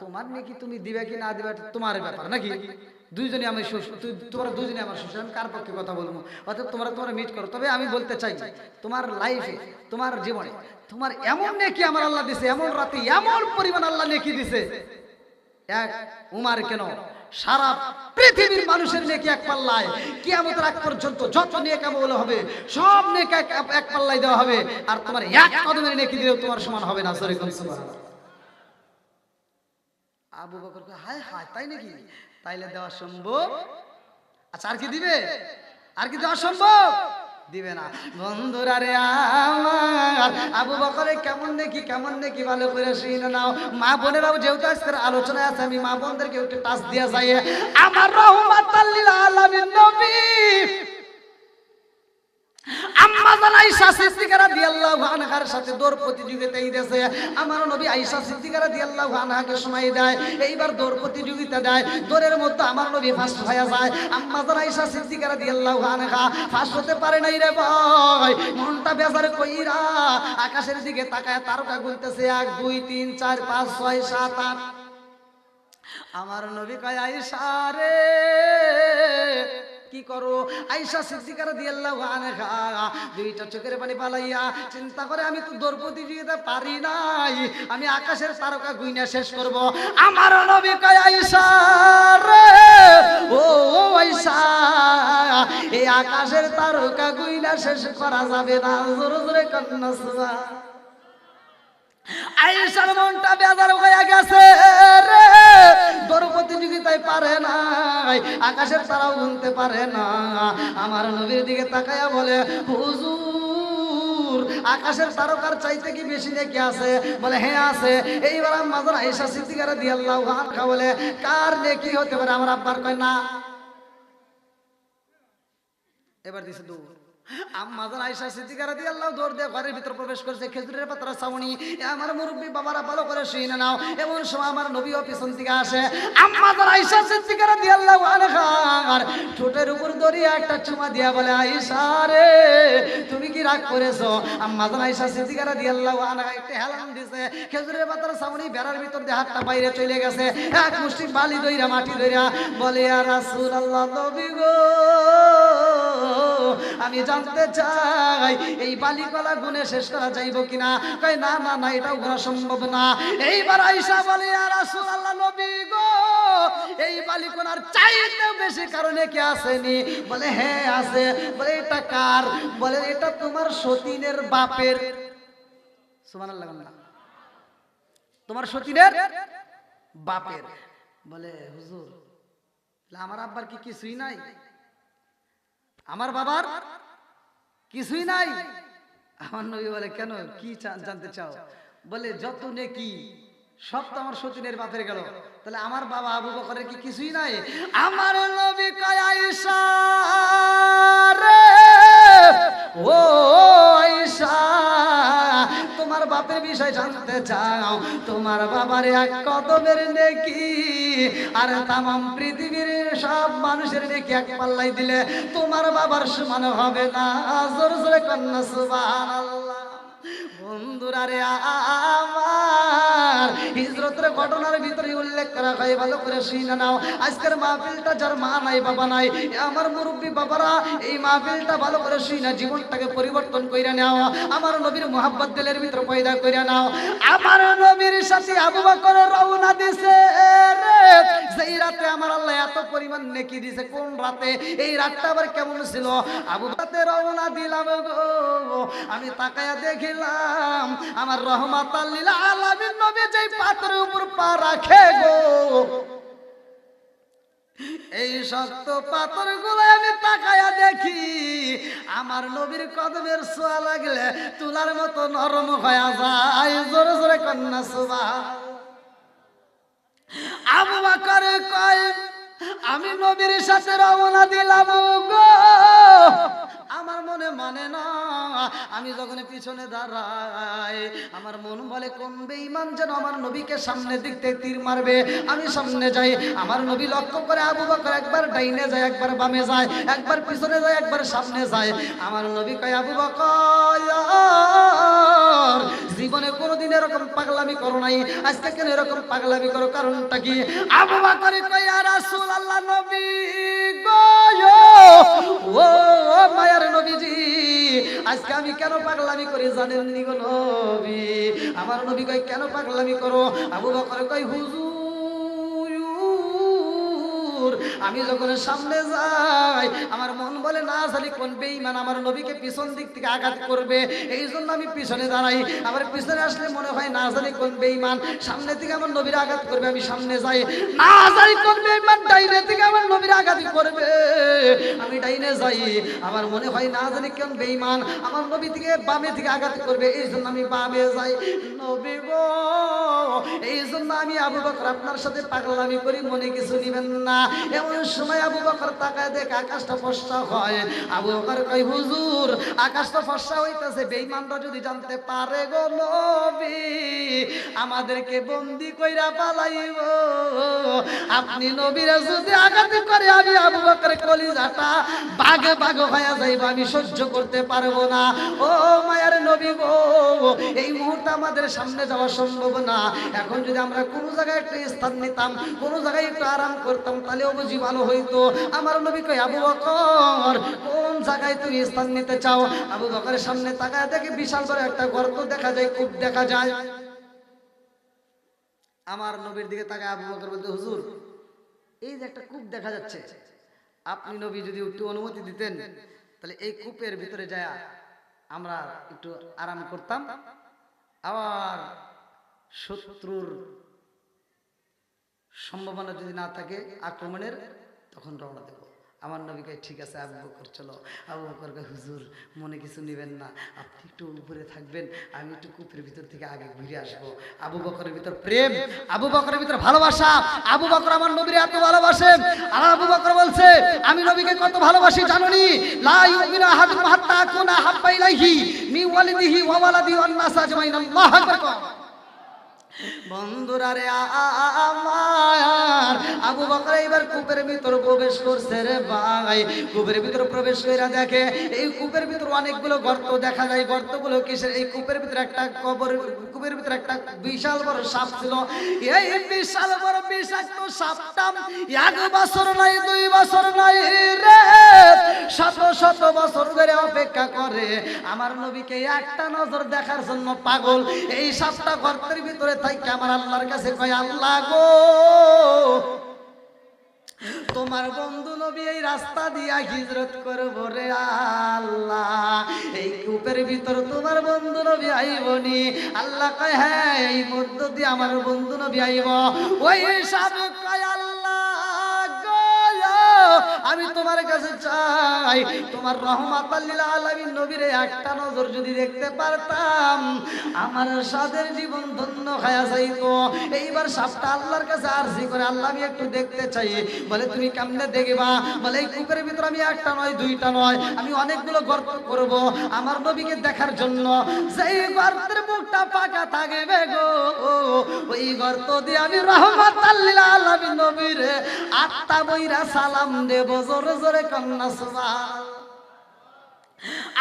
তোমার নেকি তুমি দিবে কি না দিবে তোমার ব্যাপার নাকি? দুইজনই আমি শ্বশুর, তোমরা দুইজনই আমার শ্বশুর, আমি কার পক্ষে কথা বলবো? অর্থাৎ তোমরা মিট করো। তবে আমি বলতে চাই তোমার লাইফে তোমার জীবনে তোমার এমন নেকি আমার আল্লাহ দিছে, এমন রাতে এমন পরিমাণ আল্লাহ নেকি দিছে, এক উমার কেন সারা পৃথিবীর মানুষের নেকি এক পাল্লায়, কিয়ামতের আগ পর্যন্ত যত নেক আমল হবে সব নেক এক পাল্লায় দেওয়া হবে, আর তোমার এক কদমের নেকি দিলেও তোমার সমান হবে না। সরে কোন সুবহানাল্লাহ। আবু বকর কয় হায় হায় তাই নাকি? তাইলে দেওয়া সম্ভব? আচ্ছা আর কি দিবে? আর কি দেওয়া সম্ভব? দিবে না। বন্ধুরা রে আমার আবু বকরের কেমন নেকি ভালো করে শুনে নাও। মা বোনেরাও যেহেতু আজকের আলোচনায় আছে আমি মা বোনদেরকে একটু টাচ দিয়া যাই। আমার রাহমাতাল লিল আলামিন নবী আম্মা জান আয়েশা সিদ্দিকা রাদিয়াল্লাহু আনহার সাথে দৌড় প্রতিযোগিতায় দিয়েছে। আমার নবী আয়েশা সিদ্দিকা রাদিয়াল্লাহু আনহাকে সময় দেয়, এইবার দৌড় প্রতিযোগিতা দেয়। দৌড়ের মধ্যে আমার নবী ফার্স্ট হয়ে যায়। আম্মা জান আয়েশা সিদ্দিকা রাদিয়াল্লাহু আনহা ফার্স্ট হতে পারে নাই রে ভাই, মনটা বেজার কইরা আকাশের দিকে তাকায় তারকা গুনতেছে 1 2 3 4 5 6 7 8। আমার নবী কয় আয়েশা রে কি করো? আয়েশা সিদ্দিকা রাদিয়াল্লাহু আনহা দুইটা চোখের পানি পালাইয়া চিন্তা করে আমি তো দৌড় প্রতিযোগিতা পারি নাই, আমি আকাশের তারকা গুইনা শেষ করব। আমার নবী কয় আয়েশা রে ও আয়েশা এই আকাশের তারকা গুইনা শেষ করা যাবে না। জোরে জোরে কান্না সুবহান। আয়েশার মনটা বেজার হয়ে গেছে রে, দৌড় প্রতিযোগিতায় পারে নাই, আকাশের তারাও গুনতে পারে না। আমার নবীর দিকে তাকায়া বলে হুজুর আকাশের তারকার চাইতে কি বেশি নেকি আছে? বলে হ্যাঁ আছে। এইবার আম্মা জান আয়েশা সিদ্দিকা রাদিয়াল্লাহু আনহা বলে কার নেকি হতে পারে? আমার আব্বার কয় না। এবার দিছে দৌড়। আম্মা জান আয়েশা সিদ্দিকা রাদিয়াল্লাহু দৌড় দিয়ে ঘরের ভিতর প্রবেশ করেছে, খেজুরের পাতার ছাউনি। আমার মুরব্বি বাবারা ভালো করে শুনে নাও। এমন সময় আমার নবীও পিছন থেকে আসে। আম্মা জান আয়েশা সিদ্দিকা রাদিয়াল্লাহু আনহার ঠোঁটের উপর দড়িয়ে একটা চুমা দিয়া বলে আয়েশা রে তুমি কি রাগ করেছো? আম্মা জান আয়েশা সিদ্দিকা রাদিয়াল্লাহু আনহা একটা হেলান দিছে, খেজুরের পাতার ছাউনি বেড়ার ভিতর দিয়ে হাতটা বাইরে চলে গেছে, এক মুষ্টি বালি দইরা মাটি দইরা বলে ইয়া রাসূলুল্লাহ নবী গো আমি জানতে চাই এই বালিকলা গুনে শেষ করা যাইব কিনা? কই না না না এটাও গোনা সম্ভব না। এইবার আয়েশা বলে ইয়া রাসূলুল্লাহ নবী গো এই বালিকলার চাইতে বেশি কারণে কি আসেনি? বলে হ্যাঁ আছে। বলে এটা কার? বলে এটা তোমার সতীনের বাপের। সুবহানাল্লাহ। তোমার সতীনের বাপের। বলে হুজুর আমার আব্বার কি কিছুই নাই? আমার বাবার কিছুই নাই? আমার নবী বলে কেন কি জানতে চাও? বলে যত নেকি সব তো আমার সতীনের বাপের গেল, তাহলে আমার বাবা আবু বকরের কি কিছুই নাই? আমার নবী কয় আয়েশা রে ও আয়েশা তোমার বাপের বিষয় জানতে চাও? তোমার বাবার এক কদমের নেকি আর তামাম পৃথিবীর সব মানুষের নেকি এক পাল্লাই দিলে তোমার বাবার সমান হবে না। জোরে জোরে কন্যা সুবহানাল্লাহ। বন্ধুরা রে আমার হিজরতের ঘটনার ভিতরে উল্লেখ করা হয়, ভালো করে শুনে নাও। আজকের মাহফিলটা যার মা নাই বাবা নাই, আমার মুরব্বী বাবারা এই মাহফিলটা ভালো করে শুনে জীবনটাকে পরিবর্তন কইরা নাও। আমার নবীর মোহাব্বত দিলের ভিতরে পয়দা কইরা নাও। আমার নবীর সাথে আবু বকর রওনা দিছে রে, যেই রাতে আমার আল্লাহ এত পরিমাণ নেকি দিছে। কোন রাতে? এই রাতটা আবার কেমন ছিল? আবু বকর রওনা দিলাম গো, আমি তাকায়া দেখিলাম আমার রহমাতাল লিল আলামিন নবী যেই পাথরের উপর পা রাখে গো, এই শক্ত পাথরগুলো আমি তাকায়া দেখি আমার নবীর কদমের ছোঁয়া লাগলে তুলার মতো নরম হয়ে যায়। জোরে জোরে কন্যা সুবহানাল্লাহ। আবু বকর কয় আমি নবীর সাথে রওনা দিলাম গো, আমার মনে মানে না। আমি যখন পিছনে দাঁড়াই আমার মন বলে কোন বেঈমান যেন আমার নবীকে সামনে দিক থেকে তীর মারবে। আমি সামনে যাই, আমার নবী লক্ষ্য করে আবু বকর একবার ডাইনে যায়, একবার বামে যায়, একবার পিছনে যায়, একবার সামনে যায়। আমার নবী কয় আবু বকর জীবনে কোনোদিন এরকম পাগলামি করো নাই, আজকে কেন এরকম পাগলামি করো, কারণটা কি? আবু বকর কয় ইয়া রাসূলুল্লাহ নবী গো, ও মায়ার নবীজি আজকে আমি কেন পাগলামি করি জানেন নি গো নবী? আমার নবী কয় কেন পাগলামি করো? আবু বকর কয় হুজুর আমি যখন সামনে যাই আমার মন বলে না জানি কোন বেঈমান আমার নবীকে পিছন দিক থেকে আঘাত করবে, এই জন্য আমি পিছনে দাঁড়াই। আবার পিছনে আসলে মনে হয় না জানি কোন বেঈমান সামনে থেকে আমার নবীর আঘাত করবে, আমি সামনে যাই। না জানি কোন বেঈমান ডাইনে থেকে আমার নবীর আঘাত করবে, আমি ডাইনে যাই। আমার মনে হয় না জানি কোন বেঈমান আমার নবী থেকে বামে থেকে আঘাত করবে, এই জন্য আমি বামে যাই। নবী গো এই জন্য আমি আবু বকর আপনার সাথে পাগলামি করি, মনে কিছু নিবেন না। এমন সময় আবু বকর তাকায় দেখে আকাশটা ফর্সা হয়। আবু বকর কয় হুজুর আকাশটা ফর্সা হইতাছে, বেঈমানরা যদি জানতে পারে গো নবী আমাদেরকে বন্দি কইরা পালাইব। আপনি নবীরা যদি আঘাত করে আমি আবু বকরের কলিজাটা বাগে বাগে হয়ে যাইব, আমি সহ্য করতে পারবো না। ও মায়ার নবী গো এই মুহূর্তে আমাদের সামনে যাওয়া সম্ভব না। এখন যদি আমরা কোনো জায়গায় একটু স্থান নিতাম, কোনো জায়গায় একটু আরাম করতাম তাহলেও বুঝি ভালো হইতো। আমার নবী কয় আবু বকর কোন জায়গায় তুমি স্থান নিতে চাও? আবু বকরের সামনে তাকায় দেখে বিশাল বড় একটা গর্ত দেখা যায়, কূপ দেখা যায়। আমার নবীর দিকে তাকায় আবু বকর বলতে হুজুর এই যে একটা কূপ দেখা যাচ্ছে, আপনি নবী যদি একটু অনুমতি দিতেন তাহলে এই কূপের ভিতরে যায় আমরা একটু আরাম করতাম, আবার শত্রুর সম্ভাবনা যদি না থাকে আক্রমণের তখন রওনা দেব। আমার নবী কয় ঠিক আছে আবু বকর চলো। আবু বকর কয় হুজুর মনে কিছু নেবেন না, আপনি একটু উপরে থাকবেন, আমি একটু কূপের ভিতর থেকে আগে ঘুরে আসবো। আবু বকরের ভিতর প্রেম, আবু বকরের ভিতর ভালোবাসা। আবু বকর আমার নবীর এত ভালোবাসেন। আর আবু বকর বলছে আমি নবীকে কত ভালোবাসি জানোনি? লা ইউমিনু আহাদুকুম হাত্তা আকুনা হাব্বা ইলাইহি মিন ওয়ালিদিহি ওয়া ওয়ালাদিহি ওয়ান নাস আজমাইন। আল্লাহু আকবার। বন্ধুরা রে আমার আবু বকর এবার কূপের ভিতর প্রবেশ করছে রে ভাই। কূপের ভিতর প্রবেশ কইরা দেখে এই কূপের ভিতর অনেকগুলো গর্ত দেখা যায়। গর্তগুলো কিসের? এই কূপের ভিতর একটা কবর, কূপের ভিতর একটা বিশাল বড় সাপ ছিল। এই বিশাল বড় বিষাক্ত সাপটা 1 বছর নাই 2 বছর নাই রে শত শত বছর ধরে অপেক্ষা করে আমার নবীকে একটা নজর দেখার জন্য পাগল। এই সাপটা গর্তের ভিতরে থাইকে আমার আল্লাহর কাছে কয় আল্লাহ গো তোমার বন্ধু নবী এই রাস্তা দিয়া হিজরত করবো রে আল্লাহ, এই কূপের ভিতর তোমার বন্ধু নবী আইবনি? আল্লাহ কয় হ্যাঁ এই মধ্য দিয়ে আমার বন্ধু নবী আইব। ওই সাপ কয় আল্লাহ আমি তোমার কাছে চাই তোমার রহমাতাল লিল আলামিন নবীর একটা নজর যদি দেখতে পারতাম আমার সাদের জীবন ধন্য হয়ে যাইতো। এইবার সাপটা আল্লাহর কাছে আরজি করে আল্লাহ আমি একটু দেখতে চাই। বলে তুমি কেমনে দেখবা? বলে এই কূপের ভিতর আমি একটা নয় দুইটা নয় আমি অনেকগুলো গর্ত করব আমার নবীকে দেখার জন্য। সেই গর্তের মুখটা পাকা থাকবে গো, ওই গর্ত দিয়ে আমি রহমাতাল লিল আলামিন মাথা বইরা সালাম দেব, জোরে জোরে কন্যা সুবহান।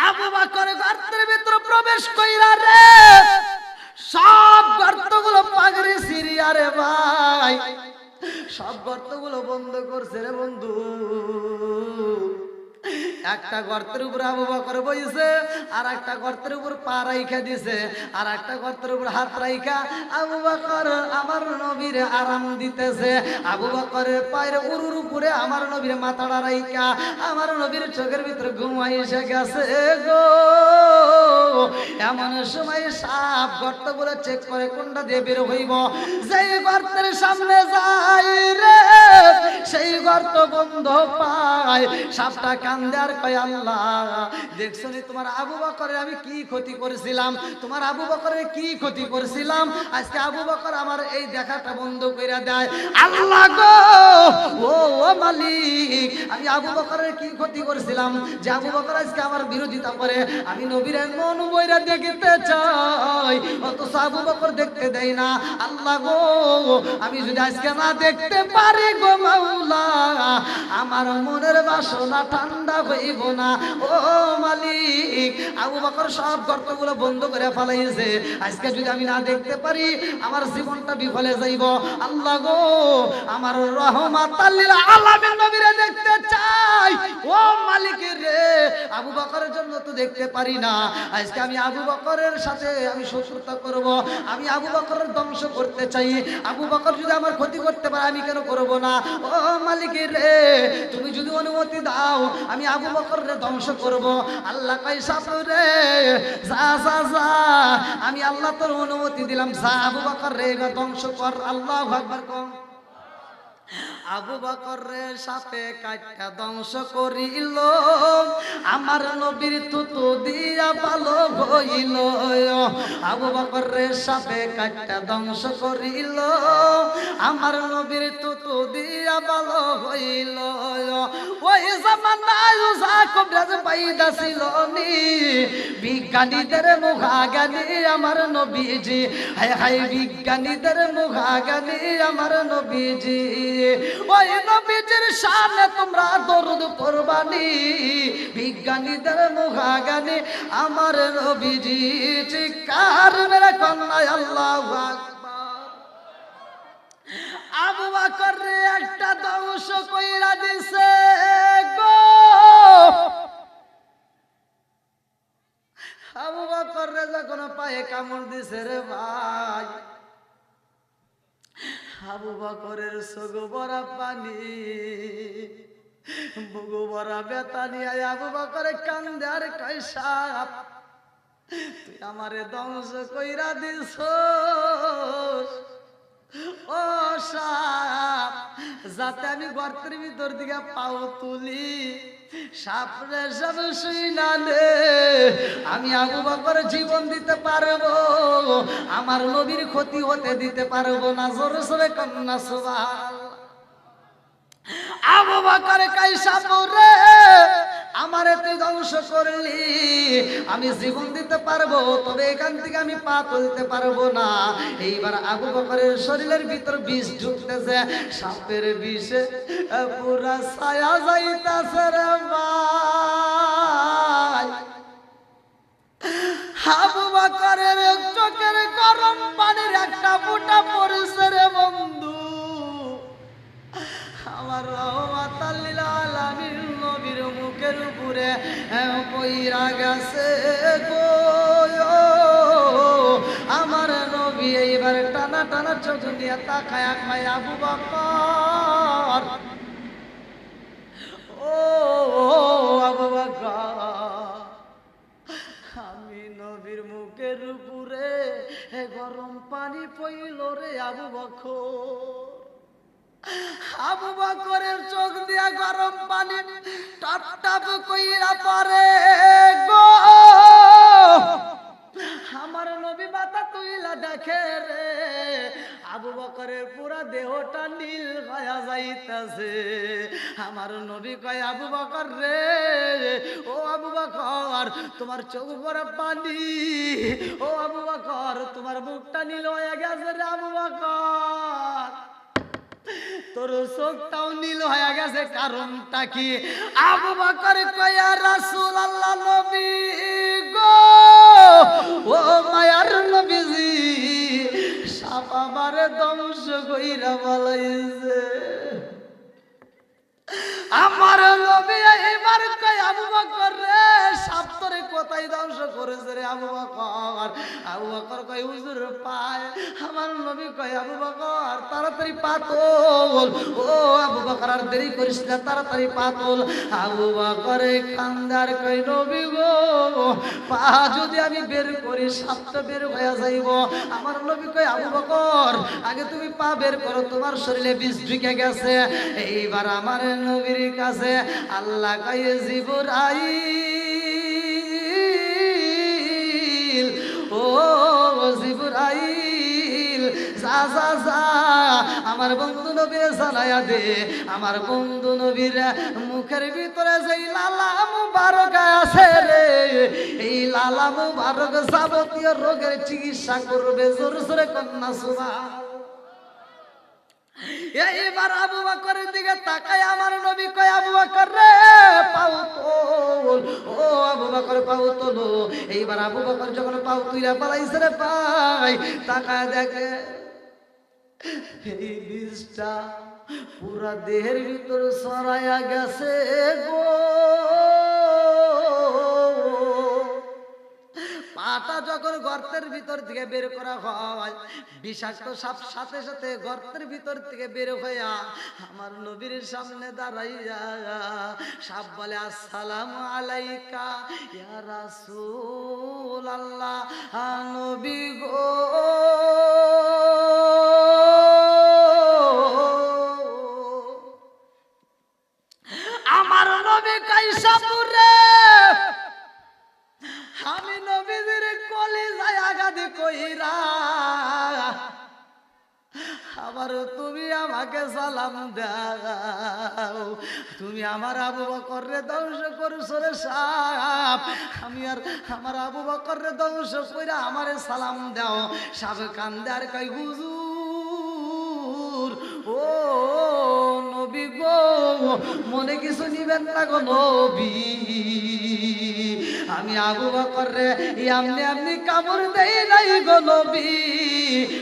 আবু বকর গর্তের ভিতর প্রবেশ কইরা রে সব গর্তগুলো পাগড়ি সিরিয়া রে ভাই, সব গর্তগুলো বন্ধ করছে রে বন্ধু। একটা গর্তের উপর আবু বকর বইছে, আর একটা গর্তের উপর পা রাইখা দিছে, আর একটা গর্তের উপর হাত রাইখা আবু বকর আমার নবীর আরাম দিতেছে। আবু বকরের পায়ের উরুর উপরে আমার নবীর মাথাটা রাইখা আমার নবীর চোখের ভিতরে ঘুম এসে গেছে গো। এমন সময় সাপ গর্তগুলো চেক করে কোনটা দিয়ে বের হইব, যেই গর্তের সামনে যাই রে সেই গর্ত বন্ধ পায়। সাপটা কান্দে আর কয় আল্লাহ দেখছো নি তোমার আবু বকরের আমি কি ক্ষতি করেছিলাম, তোমার আবু বকরের কি ক্ষতি করেছিলাম, আজকে আবু বকর আমার এই দেখাটা বন্ধ কইরা দেয়। আল্লাহ গো ও মালিক, আমি আবু বকরের কি ক্ষতি করেছিলাম যে আবু বকর আজকে আমার বিরোধিতা করে? আমি নবীর মন বইরা দেখতে চাই, অথচ আবু বকর দেখতে দেয় না। আল্লাহ গো আমি যদি আজকে না দেখতে পারি গো মাওলা, আমার মনের বাসনা ঠান্ডা হইব না। ও মালিক, আবু বকর সব গর্তগুলো বন্ধ করে ফেলাইছে, আজকে যদি আমি না দেখতে পারি আমার জীবনটা বিফলে যাইব। আল্লাহ গো আমার রহমাতাল লিল আলামিন নবীরে দেখতে চাই। ও মালিক রে, আবু বকরের জন্য তো দেখতে পারি না, আজকে আমি আবু বকরের সাথে আমি শত্রুতা করব, আমি আবু বকরের ধ্বংস করতে চাই। আবু বকর যদি আমার ক্ষতি করতে পারে আমি কেন করব না? ও মালিক রে, তুমি যদি অনুমতি দাও আমি আবু বকরের ধ্বংস করব। আল্লাহ কয় সাপ রে যা যা যা, আমি আল্লাহ তোর অনুমতি দিলাম, যা আবু বকর রে ধ্বংস কর। আল্লাহু আকবার কম। আবু বকর রে সাপে কাটা ধ্বংস করিল, আমার নবীর তুতু দিয়া ভালো হইল। আবু বকর রে সাপে কাটা ধ্বংস করিল, আমার নবীর তুতু দিয়া ভালো হইল। ওই জামানায় কবরাজ পাইদা ছিল নি, বিজ্ঞানীদের মুখাগানি আমার নবীজি, হায় হায় বিজ্ঞানীদের মুখাগানি আমার নবীজি। ওই নবীজির শানে তোমরা দরুদ পড়বানি, বিজ্ঞানীদের মুখাগানি আমার নবীজি। চিৎকার মেরে কন্যা আল্লাহু আকবার। আবু বকর রে একটা ধ্বংস কইরা দিছে গো। আবু বকর রে যখন পায়ে কামড় দিছে রে ভাই, আবু বকরের চোখ ভরা পানি, বুকু ভরা ব্যথা নিয়ে আবু বকরে কান্দে আর কয় সাপ তুই আমারে ধ্বংস কইরা দিছস। ও সাপ, যাতে আমি গর্তের ভিতর দিকে পাও তুলি, সাপরে সব শুই না নে, আমি আবু বকর জীবন দিতে পারবো, আমার নবীর ক্ষতি হতে দিতে পারবো না। জোরে জোরে কন্যা সুবহানাল্লাহ। আবু বকর কয় সাপ রে আমারে তুই ধ্বংস করলি, আমি জীবন দিতে পারবো, তবে এখান থেকে আমি পা তুলতে পারবো না। এইবার আবু বকরের শরীরের ভিতর বিষ ঢুকতেছে, সাপের বিষে পুরা ছায়া যাইতাছে রে ভাই। আবু বকরের চোখের গরম পানির একটা ফোঁটা পড়ছে রে বন্ধু। আমার রহমাতাল লিল আলামিন নবীর মুখের উপরে পইরা গেছে গো। আমার নবী এইবার টানা টানা চোখ দিয়ে তাকায়া কয় আবু বকর, ও আবু বকর, আমি নবীর মুখের উপরে গরম পানি পইল রে আবু বকর। আবু বকরের চোখ দিয়া গরম পানি টপ টপ কইরা পড়ে গো। আমার নবী মাথা তুইলা দেখে রে আবু বকরের পুরা দেহটা নীল হয়ে যাইতাছে। আমার নবী কয় আবু বকর রে, ও আবু বকর তোমার চোখ ভরা পানি, ও আবু বকর তোমার মুখটা নীল হয়ে গেছে রে আবু বকর। তোর চোখটাও নীল হয়ে গেছে, কারণটা কি? আবু বকর কয় ইয়া রাসূলুল্লাহ, নবী গো, ও মায়ার নবীজি, সাপ আমারে ধ্বংস কইরা বলাইছে। আমার নবী এবার কয় আবু বকর রে, সাপ তোরে কোথায় ধ্বংস করেছে রে আবু বকর? আবু বকর কয় হুজুর পায়। আমার নবী কয় আবু বকর তাড়াতাড়ি পাতল। ও আবু বকর আর দেরি করিস না, তাড়াতাড়ি পাতল। আবু বকর কান্দার কয় নবী গো, পা যদি আমি বের করি সাপটা বের হয়ে যাইব। আমার নবী কয় আবু বকর আগে তুমি পা বের করো, তোমার শরীরে বিষ ঢুকে গেছে। এইবার আমার নবীর কাছে আল্লাহ কয় জিবরাইল, ও জিবরাইল, যা যা যা আমার বন্ধু নবীর জানায়া দে, আমার বন্ধু নবীর মুখের ভিতরে যেই লালা মুবারক আছে রে, এই লালা মুবারক যাবতীয় রোগের চিকিৎসা করবে। জোর জোরে কন্যা সুবহানাল্লাহ। এইবার আবু বকরের দিকে তাকায় আমার নবী কয় আবু বকর রে পাও তোল। ও আবু বকর পাও তোলো। এইবার আবু বকর যখন পাও তুইরা পালাইছে রে পাই, তাকায় দেখে এই বিষটা পুরা দেহের ভিতর ছড়াইয়া গেছে গো। পাটা যখন গর্তের ভিতর থেকে বের করা হয়, বিষাক্ত সাপ সাথে সাথে গর্তের ভিতর থেকে বের হইয়া আমার নবীর সামনে দাঁড়াইয়া সাপ বলে আসসালামু আলাইকা ইয়া রাসূলুল্লাহ, নবী গো। আমার নবী কাইসাপুরে, আমি নবীজির কলিজায় আঘাত কইরা আবার তুমি আমাকে সালাম দাও। তুমি আমার আবু বকর রে ধ্বংস করছো রে সাপ, আমি আর আমার আবু বকর রে ধ্বংস কইরা আমারে সালাম দাও। সাপ কান্দে আর কই হুজুর, ও নবী গো, মনে কিছু নিবেন না গো নবী, আমি আবু বকর রে এমনি এমনি কামড় দেই নাই গো নবী।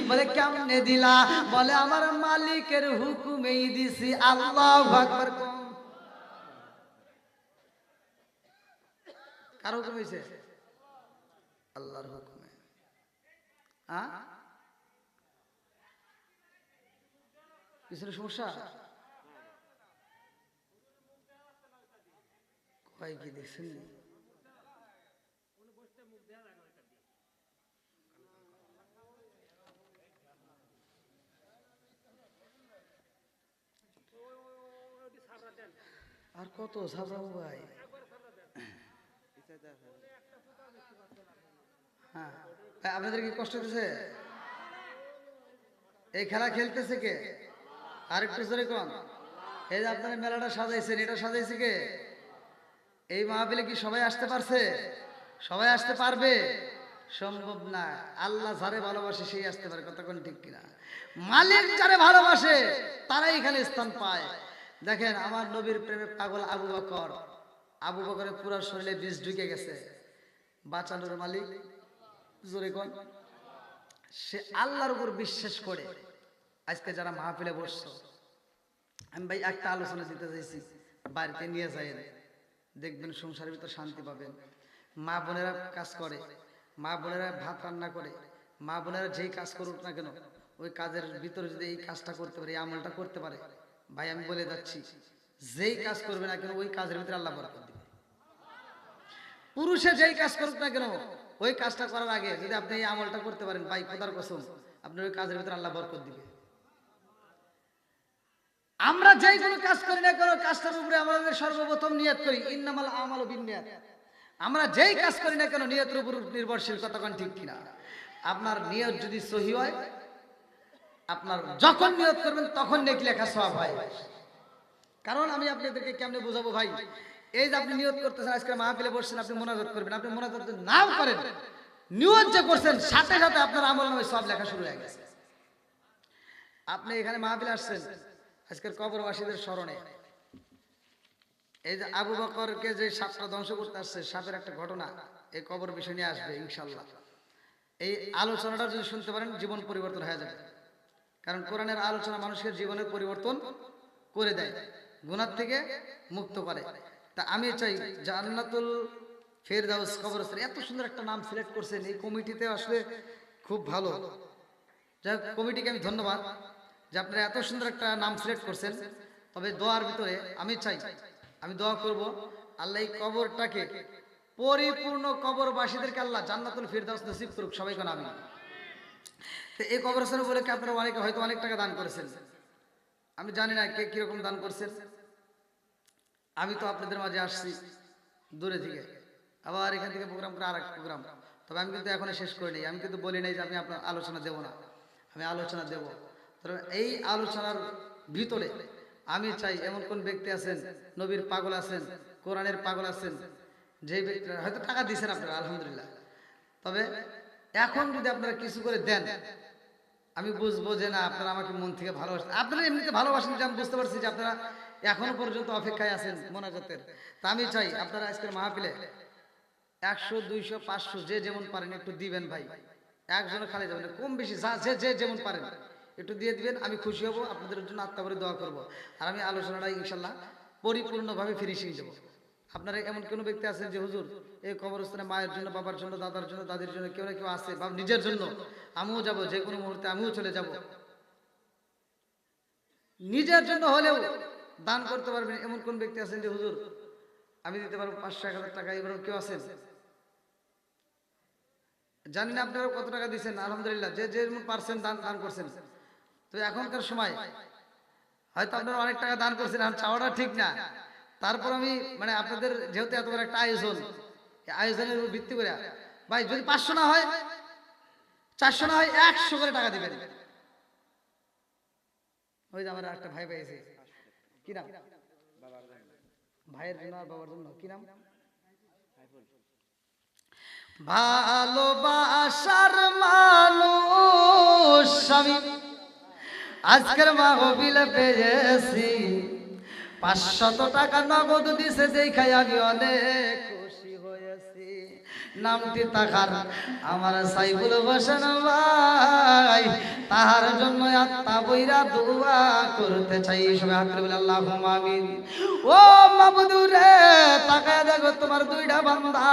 বলে কেমনে দিলা? বলে আমার মালিকের হুকুমেই দিছি। আল্লাহু আকবার। কার হুকুম হইছে? আল্লাহর হুকুমে। হ্যাঁ, পিছনে সমস্যা কয় কি দেখছেন? আর কত সাজাবো ভাই? হ্যাঁ, আপনাদের কি কষ্ট হতেছে? এই খেলা খেলতেছে কে? আর একটু জোরে কোন। এই যে আপনারা মেলাটা সাজাইছেন, এটা সাজাইছে কে? এই মাহফিলে কি সবাই আসতে পারছে? সবাই আসতে পারবে? সম্ভব না। আল্লাহ যারে ভালোবাসে সেই আসতে পারে, কতক্ষণ ঠিক কিনা? মালিক যারে ভালোবাসে তারাই এখানে স্থান পায়। দেখেন আমার নবীর প্রেমে পাগল আবু বকর, আবু বকরের পুরো শরীরে বিষ ঢুকে গেছে। বাঁচানোর মালিক জোরে কোন। সে আল্লাহর উপর বিশ্বাস করে আজকে যারা মাহফিলে বসছো, আমি ভাই একটা আলোচনা দিতে চাইছি, বাড়িতে নিয়ে যাই, দেখবেন সংসারের ভিতর শান্তি পাবেন। মা বোনেরা কাজ করে, মা বোনেরা ভাত রান্না করে, মা বোনেরা যেই কাজ করুক না কেন, ওই কাজের ভিতরে যদি এই কাজটা করতে পারে, এই আমলটা করতে পারে, ভাই আমি বলে যাচ্ছি, যেই কাজ করবে না কেন ওই কাজের ভিতরে আল্লাহ বরকত দিবে। পুরুষে যেই কাজ করুক না কেন, ওই কাজটা করার আগে যদি আপনি এই আমলটা করতে পারেন, ভাই খোদার কসম আপনার ওই কাজের ভিতরে আল্লাহ বরকত দিবে। আমরা যেই কোনো কাজ করি না কেন, কাজটার উপরে আমাদের সর্বপ্রথম নিয়ত করি, ইন্নামাল আমালু বিন্নিয়াত। আমরা যেই কাজ করি না কেন নিয়তের উপর নির্ভরশীল, কতক্ষণ ঠিক কিনা? আপনার নিয়ত যদি সহি হয়, আপনার যখন নিয়ত করবেন তখন নেকি লেখা সওয়াব হয়। কারণ আমি আপনাদেরকে কেমনে বোঝাবো ভাই, এই যে আপনি নিয়ত করতেছেন, আজকে মাহফিলে বসছেন, আপনি মুনাজাত করবেন, আপনি মুনাজাত নাও করেন, নিয়ত যে করছেন সাথে সাথে আপনার আমলনামায় সব লেখা শুরু হয়ে গেছে। আপনি এখানে মাহফিলে আসছেন, আজকের কবরবাসীদের স্মরণে এই যে আবু বকরকে যে সাপটা ধ্বংস করতে আসছে, সাপের একটা ঘটনা এই কবর বিষয় নিয়ে আসবে ইনশাল্লাহ। এই আলোচনাটা যদি শুনতে পারেন জীবন পরিবর্তন হয়ে যাবে, কারণ কোরআনের আলোচনা মানুষের জীবনের পরিবর্তন করে দেয়, গুনাহ থেকে মুক্ত করে। তা আমি চাই জান্নাতুল ফেরদাউস কবরস্থান, এত সুন্দর একটা নাম সিলেক্ট করছেন এই কমিটিতে, আসলে খুব ভালো। যাই হোক, কমিটিকে আমি ধন্যবাদ যে আপনারা এত সুন্দর একটা নাম সিলেক্ট করছেন। তবে দোয়ার ভিতরে আমি দোয়া করব, আল্লাহ এই কবরটাকে পরিপূর্ণ, কবরবাসীদেরকে আল্লাহ জান্নাতুল ফেরদাউস নসিব করুক, সবাই কোন আমিন। তো এই কবরস্থান উপলক্ষে আপনারা অনেকে হয়তো অনেক টাকা দান করেছেন, আমি জানি না কে কিরকম দান করছেন। আমি তো আপনাদের মাঝে আসছি দূরে থেকে, আবার এখান থেকে প্রোগ্রাম করে আরেক প্রোগ্রাম। তবে আমি কিন্তু এখনো শেষ করিনি, আমি কিন্তু বলি নাই যে আমি আপনার আলোচনা দেব না, আমি আলোচনা দেব। তবে এই আলোচনার ভিতরে আমি চাই এমন কোন ব্যক্তি আছেন, নবীর পাগল আছেন, কোরআনের পাগল আছেন, যে ব্যক্তিরা হয়তো টাকা দিয়েছেন আপনারা আলহামদুলিল্লাহ, তবে এখন যদি আপনারা কিছু করে দেন আমি বুঝবো যে না আপনারা আমাকে মন থেকে ভালোবাসেন। আপনারা এমনিতে ভালোবাসেন, যে আমি বুঝতে পারছি যে আপনারা এখনো পর্যন্ত অপেক্ষায় আছেন মোনাজাতের। তা আমি চাই আপনারা আজকের মাহফিলে 100, 200, 500 যে যেমন পারেন একটু দিবেন ভাই, একজনে খালি যাবেন না, কম বেশি যে যেমন পারেন একটু দিয়ে দিবেন, আমি খুশি হব, আপনাদের জন্য আত্মা করে দোয়া করব। আর আমি আলোচনাটা ইনশাল্লাহ পরিপূর্ণভাবে ফিনিশিং দেবো। আপনারা এমন কোনো ব্যক্তি আছেন যে হুজুর এই কবরস্থানে মায়ের জন্য, বাবার জন্য, দাদার জন্য, দাদির জন্য কেউ না কেউ আছে, বা নিজের জন্য আমিও যাব, যে কোনো মুহূর্তে আমিও চলে যাব, নিজের জন্য হলেও দান করতে পারবেন, এমন কোন ব্যক্তি আছেন যে হুজুর আমি দিতে পারবো 500, 1000 টাকা, এবার কেউ আছেন? জানি না আপনারা কত টাকা দিচ্ছেন, আলহামদুলিল্লাহ যে যেমন পারছেন দান করছেন। তো এখনকার সময় হয়তো আপনারা অনেক টাকা দান করছেন, এখন চাওয়াটা ঠিক না। তারপর আমি মানে আপনাদের যেহেতু এত বড় একটা আয়োজন, আয়োজনের উপর ভিত্তি করে ভাই যদি 500 না হয়, 400 না হয়, 100 করে টাকা দিবেন। ওই যে আমার একটা ভাই পেয়েছে, কি নাম? ভাইয়ের জন্য আর বাবার জন্য কি নাম? ভালোবাসার মানুষ আমি আজকের মাহফিলে পেয়েছি, 500 টাকা নগদ দিছে, দেখাই আমি অনেক খুশি হয়েছি। নামটি তাকার আমার সাইফুল হোসেন ভাই, তাহার জন্য আত্মা বইরা দোয়া করতে চাই, সবাই হাত তুলে বলে আল্লাহুম্মা আমিন। ও মাবুদ রে, তাকায় দেখো তোমার দুইটা বান্দা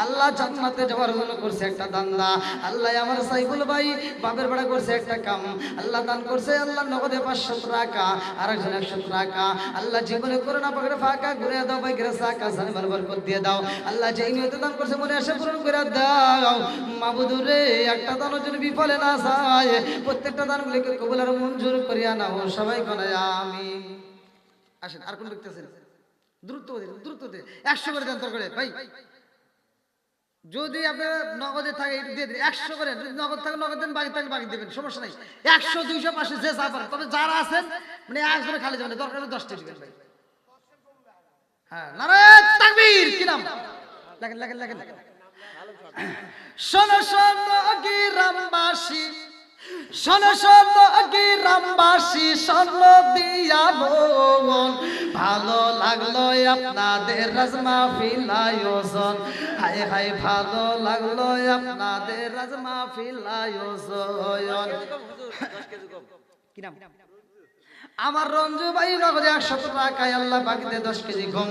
আল্লাহ জান্নাতে যাওয়ার জন্য করছে একটা দান্দা। আল্লাহ আমার সাইফুল ভাই বাপের বাড়া করছে একটা কাম, আল্লাহ দান করছে, আল্লাহ নগদে 500 টাকা, আরেকজন 100 টাকা। আল্লাহ জীবনে করে না পাকড়ে ফাঁকা ঘুরে দাও ভাই, গ্রেসা কাসানি বরকত দিয়ে দাও। আল্লাহ যেই নিয়তে দান করছে মনে আসে পূরণ করে দাও মাবুদ রে, একটা দানও যেন বিফলে না যায়, প্রত্যেকটা দানগুলিকে কবুল আর মঞ্জুর করিয়া নাও, সবাই বলে আমিন। আসেন আর কোন ব্যক্তি আছেন? দ্রুত 100 করে দেন করে ভাই, যদি আপনার নগদে থাকে একটু দিয়ে দিন, 100 করে, যদি নগদ থাকে নগদ দেন, বাকি থাকলে বাকি দেবেন, সমস্যা নাই। 100, 200, 500 যে যা পারেন, তবে যারা আছেন মানে একজনে খালি যাবেন, দরকার হলে 10টা দিবেন ভাই। হ্যাঁ, নারায়ে তাকবীর। কি নাম? লেখেন। শোনো শোনো গ্রামবাসী, শোনো শোনো গ্রামবাসী, শোনো দিয়া মন, ভালো লাগলো আপনাদের রাজমা ফিলায়োজন, হাই হাই ভালো লাগলো আপনাদের রাজমা ফিলায়োজন। কি নাম? আমার রঞ্জু ভাই নগদে 100 টাকায়, আল্লাহ বাকিতে 10 কেজি গম।